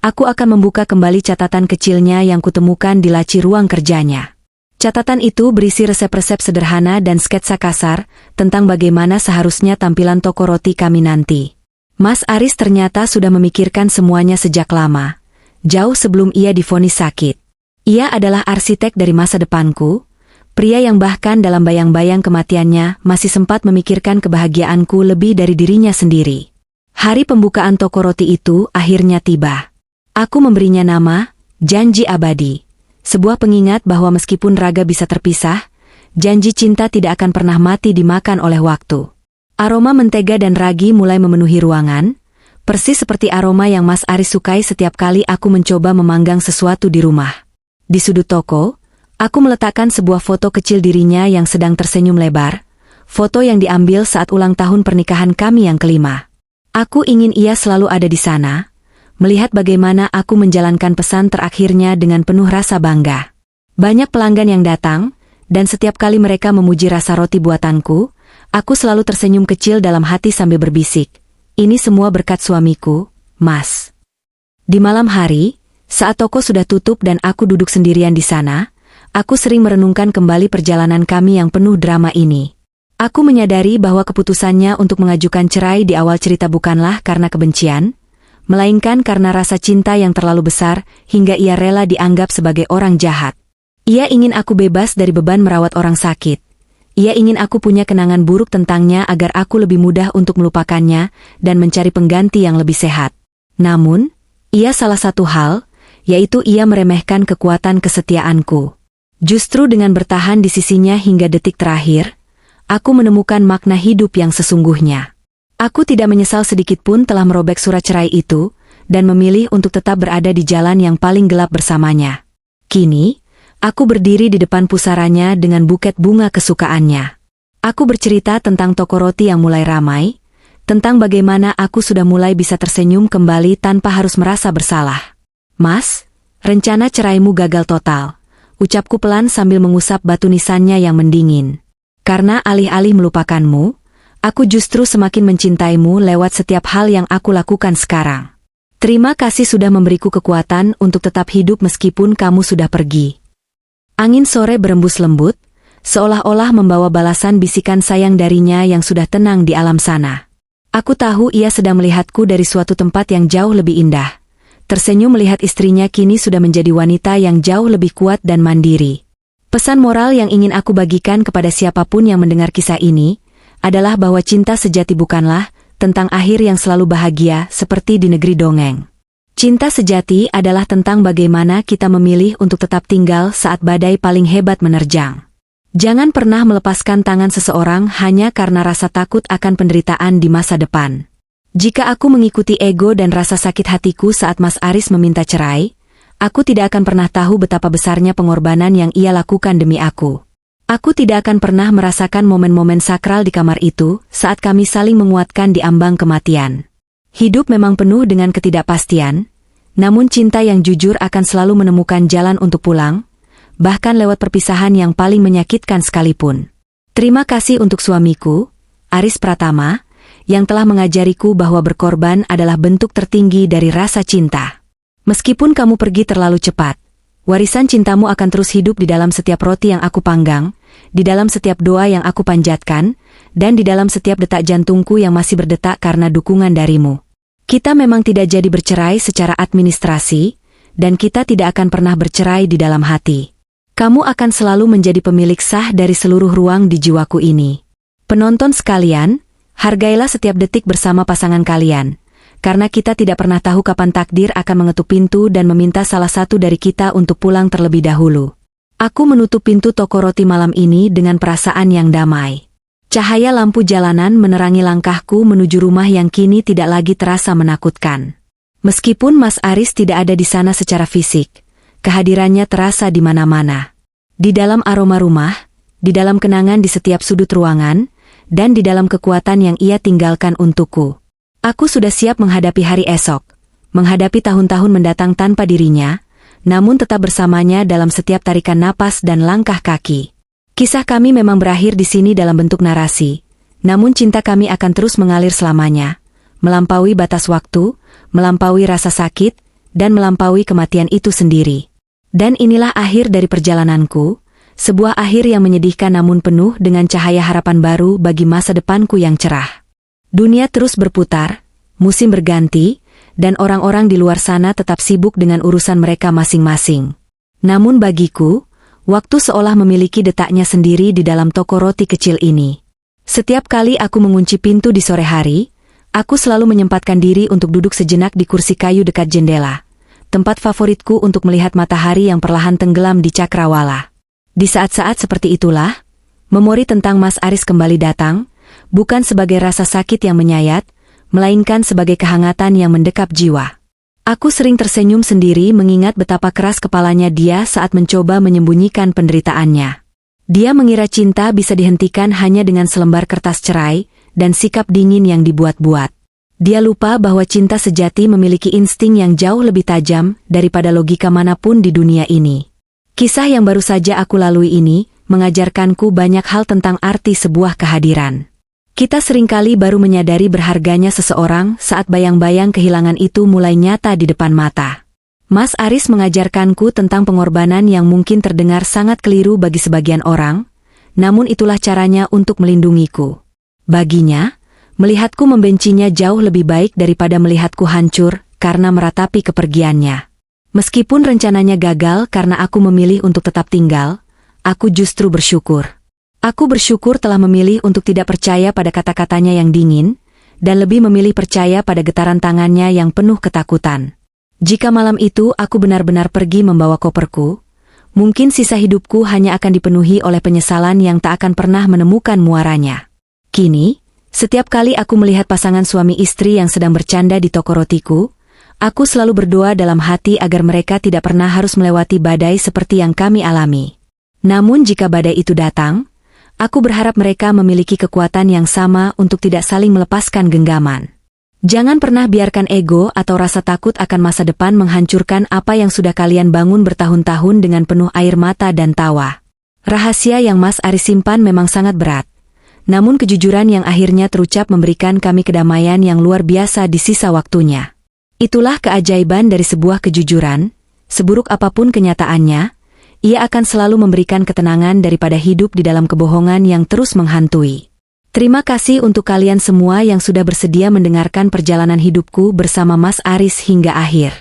aku akan membuka kembali catatan kecilnya yang kutemukan di laci ruang kerjanya. Catatan itu berisi resep-resep sederhana dan sketsa kasar tentang bagaimana seharusnya tampilan toko roti kami nanti. Mas Aris ternyata sudah memikirkan semuanya sejak lama, jauh sebelum ia divonis sakit. Ia adalah arsitek dari masa depanku, pria yang bahkan dalam bayang-bayang kematiannya masih sempat memikirkan kebahagiaanku lebih dari dirinya sendiri. Hari pembukaan toko roti itu akhirnya tiba. Aku memberinya nama, Janji Abadi. Sebuah pengingat bahwa meskipun raga bisa terpisah, janji cinta tidak akan pernah mati dimakan oleh waktu. Aroma mentega dan ragi mulai memenuhi ruangan, persis seperti aroma yang Mas Aris sukai setiap kali aku mencoba memanggang sesuatu di rumah. Di sudut toko, aku meletakkan sebuah foto kecil dirinya yang sedang tersenyum lebar, foto yang diambil saat ulang tahun pernikahan kami yang kelima. Aku ingin ia selalu ada di sana, melihat bagaimana aku menjalankan pesan terakhirnya dengan penuh rasa bangga. Banyak pelanggan yang datang, dan setiap kali mereka memuji rasa roti buatanku, aku selalu tersenyum kecil dalam hati sambil berbisik, "Ini semua berkat suamiku, Mas." Di malam hari, saat toko sudah tutup dan aku duduk sendirian di sana, aku sering merenungkan kembali perjalanan kami yang penuh drama ini. Aku menyadari bahwa keputusannya untuk mengajukan cerai di awal cerita bukanlah karena kebencian, melainkan karena rasa cinta yang terlalu besar hingga ia rela dianggap sebagai orang jahat. Ia ingin aku bebas dari beban merawat orang sakit. Ia ingin aku punya kenangan buruk tentangnya agar aku lebih mudah untuk melupakannya dan mencari pengganti yang lebih sehat. Namun, ia salah satu hal, yaitu ia meremehkan kekuatan kesetiaanku. Justru dengan bertahan di sisinya hingga detik terakhir, aku menemukan makna hidup yang sesungguhnya. Aku tidak menyesal sedikitpun telah merobek surat cerai itu, dan memilih untuk tetap berada di jalan yang paling gelap bersamanya. Kini, aku berdiri di depan pusaranya dengan buket bunga kesukaannya. Aku bercerita tentang toko roti yang mulai ramai, tentang bagaimana aku sudah mulai bisa tersenyum kembali tanpa harus merasa bersalah. "Mas, rencana ceraimu gagal total," ucapku pelan sambil mengusap batu nisannya yang mendingin. Karena alih-alih melupakanmu, aku justru semakin mencintaimu lewat setiap hal yang aku lakukan sekarang. Terima kasih sudah memberiku kekuatan untuk tetap hidup meskipun kamu sudah pergi. Angin sore berembus lembut, seolah-olah membawa balasan bisikan sayang darinya yang sudah tenang di alam sana. Aku tahu ia sedang melihatku dari suatu tempat yang jauh lebih indah. Tersenyum melihat istrinya kini sudah menjadi wanita yang jauh lebih kuat dan mandiri. Pesan moral yang ingin aku bagikan kepada siapapun yang mendengar kisah ini, adalah bahwa cinta sejati bukanlah tentang akhir yang selalu bahagia seperti di negeri dongeng. Cinta sejati adalah tentang bagaimana kita memilih untuk tetap tinggal saat badai paling hebat menerjang. Jangan pernah melepaskan tangan seseorang hanya karena rasa takut akan penderitaan di masa depan. Jika aku mengikuti ego dan rasa sakit hatiku saat Mas Aris meminta cerai, aku tidak akan pernah tahu betapa besarnya pengorbanan yang ia lakukan demi aku. Aku tidak akan pernah merasakan momen-momen sakral di kamar itu saat kami saling menguatkan di ambang kematian. Hidup memang penuh dengan ketidakpastian, namun cinta yang jujur akan selalu menemukan jalan untuk pulang, bahkan lewat perpisahan yang paling menyakitkan sekalipun. Terima kasih untuk suamiku, Aris Pratama, yang telah mengajariku bahwa berkorban adalah bentuk tertinggi dari rasa cinta. Meskipun kamu pergi terlalu cepat, warisan cintamu akan terus hidup di dalam setiap roti yang aku panggang, di dalam setiap doa yang aku panjatkan, dan di dalam setiap detak jantungku yang masih berdetak karena dukungan darimu. Kita memang tidak jadi bercerai secara administrasi, dan kita tidak akan pernah bercerai di dalam hati. Kamu akan selalu menjadi pemilik sah dari seluruh ruang di jiwaku ini. Penonton sekalian, hargailah setiap detik bersama pasangan kalian. Karena kita tidak pernah tahu kapan takdir akan mengetuk pintu dan meminta salah satu dari kita untuk pulang terlebih dahulu. Aku menutup pintu toko roti malam ini dengan perasaan yang damai. Cahaya lampu jalanan menerangi langkahku menuju rumah yang kini tidak lagi terasa menakutkan. Meskipun Mas Aris tidak ada di sana secara fisik, kehadirannya terasa di mana-mana. Di dalam aroma rumah, di dalam kenangan di setiap sudut ruangan, dan di dalam kekuatan yang ia tinggalkan untukku. Aku sudah siap menghadapi hari esok, menghadapi tahun-tahun mendatang tanpa dirinya, namun tetap bersamanya dalam setiap tarikan napas dan langkah kaki. Kisah kami memang berakhir di sini dalam bentuk narasi, namun cinta kami akan terus mengalir selamanya, melampaui batas waktu, melampaui rasa sakit, dan melampaui kematian itu sendiri. Dan inilah akhir dari perjalananku, sebuah akhir yang menyedihkan namun penuh dengan cahaya harapan baru bagi masa depanku yang cerah. Dunia terus berputar, musim berganti, dan orang-orang di luar sana tetap sibuk dengan urusan mereka masing-masing. Namun bagiku, waktu seolah memiliki detaknya sendiri di dalam toko roti kecil ini. Setiap kali aku mengunci pintu di sore hari, aku selalu menyempatkan diri untuk duduk sejenak di kursi kayu dekat jendela, tempat favoritku untuk melihat matahari yang perlahan tenggelam di cakrawala. Di saat-saat seperti itulah, memori tentang Mas Aris kembali datang, bukan sebagai rasa sakit yang menyayat, melainkan sebagai kehangatan yang mendekap jiwa. Aku sering tersenyum sendiri mengingat betapa keras kepalanya dia saat mencoba menyembunyikan penderitaannya. Dia mengira cinta bisa dihentikan hanya dengan selembar kertas cerai dan sikap dingin yang dibuat-buat. Dia lupa bahwa cinta sejati memiliki insting yang jauh lebih tajam daripada logika manapun di dunia ini. Kisah yang baru saja aku lalui ini mengajarkanku banyak hal tentang arti sebuah kehadiran. Kita seringkali baru menyadari berharganya seseorang saat bayang-bayang kehilangan itu mulai nyata di depan mata. Mas Aris mengajarkanku tentang pengorbanan yang mungkin terdengar sangat keliru bagi sebagian orang, namun itulah caranya untuk melindungiku. Baginya, melihatku membencinya jauh lebih baik daripada melihatku hancur karena meratapi kepergiannya. Meskipun rencananya gagal karena aku memilih untuk tetap tinggal, aku justru bersyukur. Aku bersyukur telah memilih untuk tidak percaya pada kata-katanya yang dingin, dan lebih memilih percaya pada getaran tangannya yang penuh ketakutan. Jika malam itu aku benar-benar pergi membawa koperku, mungkin sisa hidupku hanya akan dipenuhi oleh penyesalan yang tak akan pernah menemukan muaranya. Kini, setiap kali aku melihat pasangan suami istri yang sedang bercanda di toko rotiku, aku selalu berdoa dalam hati agar mereka tidak pernah harus melewati badai seperti yang kami alami. Namun jika badai itu datang, aku berharap mereka memiliki kekuatan yang sama untuk tidak saling melepaskan genggaman. Jangan pernah biarkan ego atau rasa takut akan masa depan menghancurkan apa yang sudah kalian bangun bertahun-tahun dengan penuh air mata dan tawa. Rahasia yang Mas Aris simpan memang sangat berat. Namun kejujuran yang akhirnya terucap memberikan kami kedamaian yang luar biasa di sisa waktunya. Itulah keajaiban dari sebuah kejujuran, seburuk apapun kenyataannya, ia akan selalu memberikan ketenangan daripada hidup di dalam kebohongan yang terus menghantui. Terima kasih untuk kalian semua yang sudah bersedia mendengarkan perjalanan hidupku bersama Mas Aris hingga akhir.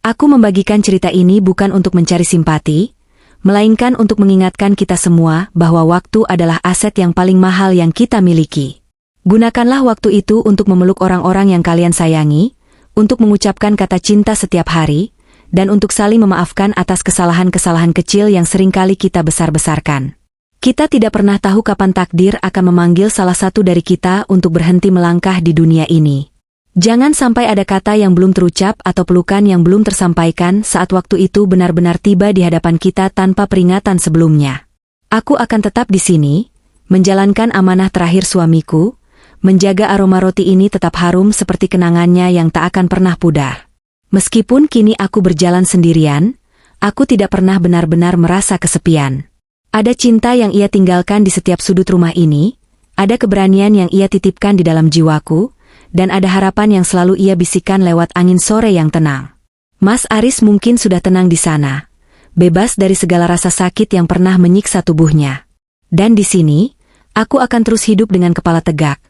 Aku membagikan cerita ini bukan untuk mencari simpati, melainkan untuk mengingatkan kita semua bahwa waktu adalah aset yang paling mahal yang kita miliki. Gunakanlah waktu itu untuk memeluk orang-orang yang kalian sayangi, untuk mengucapkan kata cinta setiap hari, dan untuk saling memaafkan atas kesalahan-kesalahan kecil yang seringkali kita besar-besarkan. Kita tidak pernah tahu kapan takdir akan memanggil salah satu dari kita untuk berhenti melangkah di dunia ini. Jangan sampai ada kata yang belum terucap atau pelukan yang belum tersampaikan saat waktu itu benar-benar tiba di hadapan kita tanpa peringatan sebelumnya. Aku akan tetap di sini, menjalankan amanah terakhir suamiku, menjaga aroma roti ini tetap harum seperti kenangannya yang tak akan pernah pudar. Meskipun kini aku berjalan sendirian, aku tidak pernah benar-benar merasa kesepian. Ada cinta yang ia tinggalkan di setiap sudut rumah ini, ada keberanian yang ia titipkan di dalam jiwaku, dan ada harapan yang selalu ia bisikan lewat angin sore yang tenang. Mas Aris mungkin sudah tenang di sana, bebas dari segala rasa sakit yang pernah menyiksa tubuhnya. Dan di sini, aku akan terus hidup dengan kepala tegak,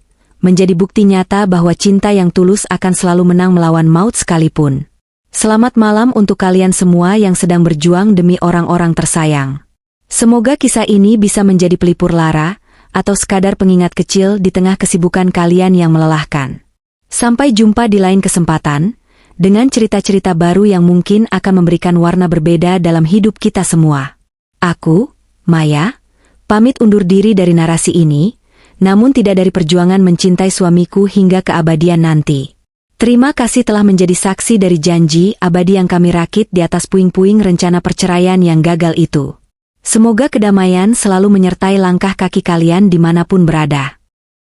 menjadi bukti nyata bahwa cinta yang tulus akan selalu menang melawan maut sekalipun. Selamat malam untuk kalian semua yang sedang berjuang demi orang-orang tersayang. Semoga kisah ini bisa menjadi pelipur lara, atau sekadar pengingat kecil di tengah kesibukan kalian yang melelahkan. Sampai jumpa di lain kesempatan, dengan cerita-cerita baru yang mungkin akan memberikan warna berbeda dalam hidup kita semua. Aku, Maya, pamit undur diri dari narasi ini, namun tidak dari perjuangan mencintai suamiku hingga keabadian nanti. Terima kasih telah menjadi saksi dari janji abadi yang kami rakit di atas puing-puing rencana perceraian yang gagal itu. Semoga kedamaian selalu menyertai langkah kaki kalian dimanapun berada.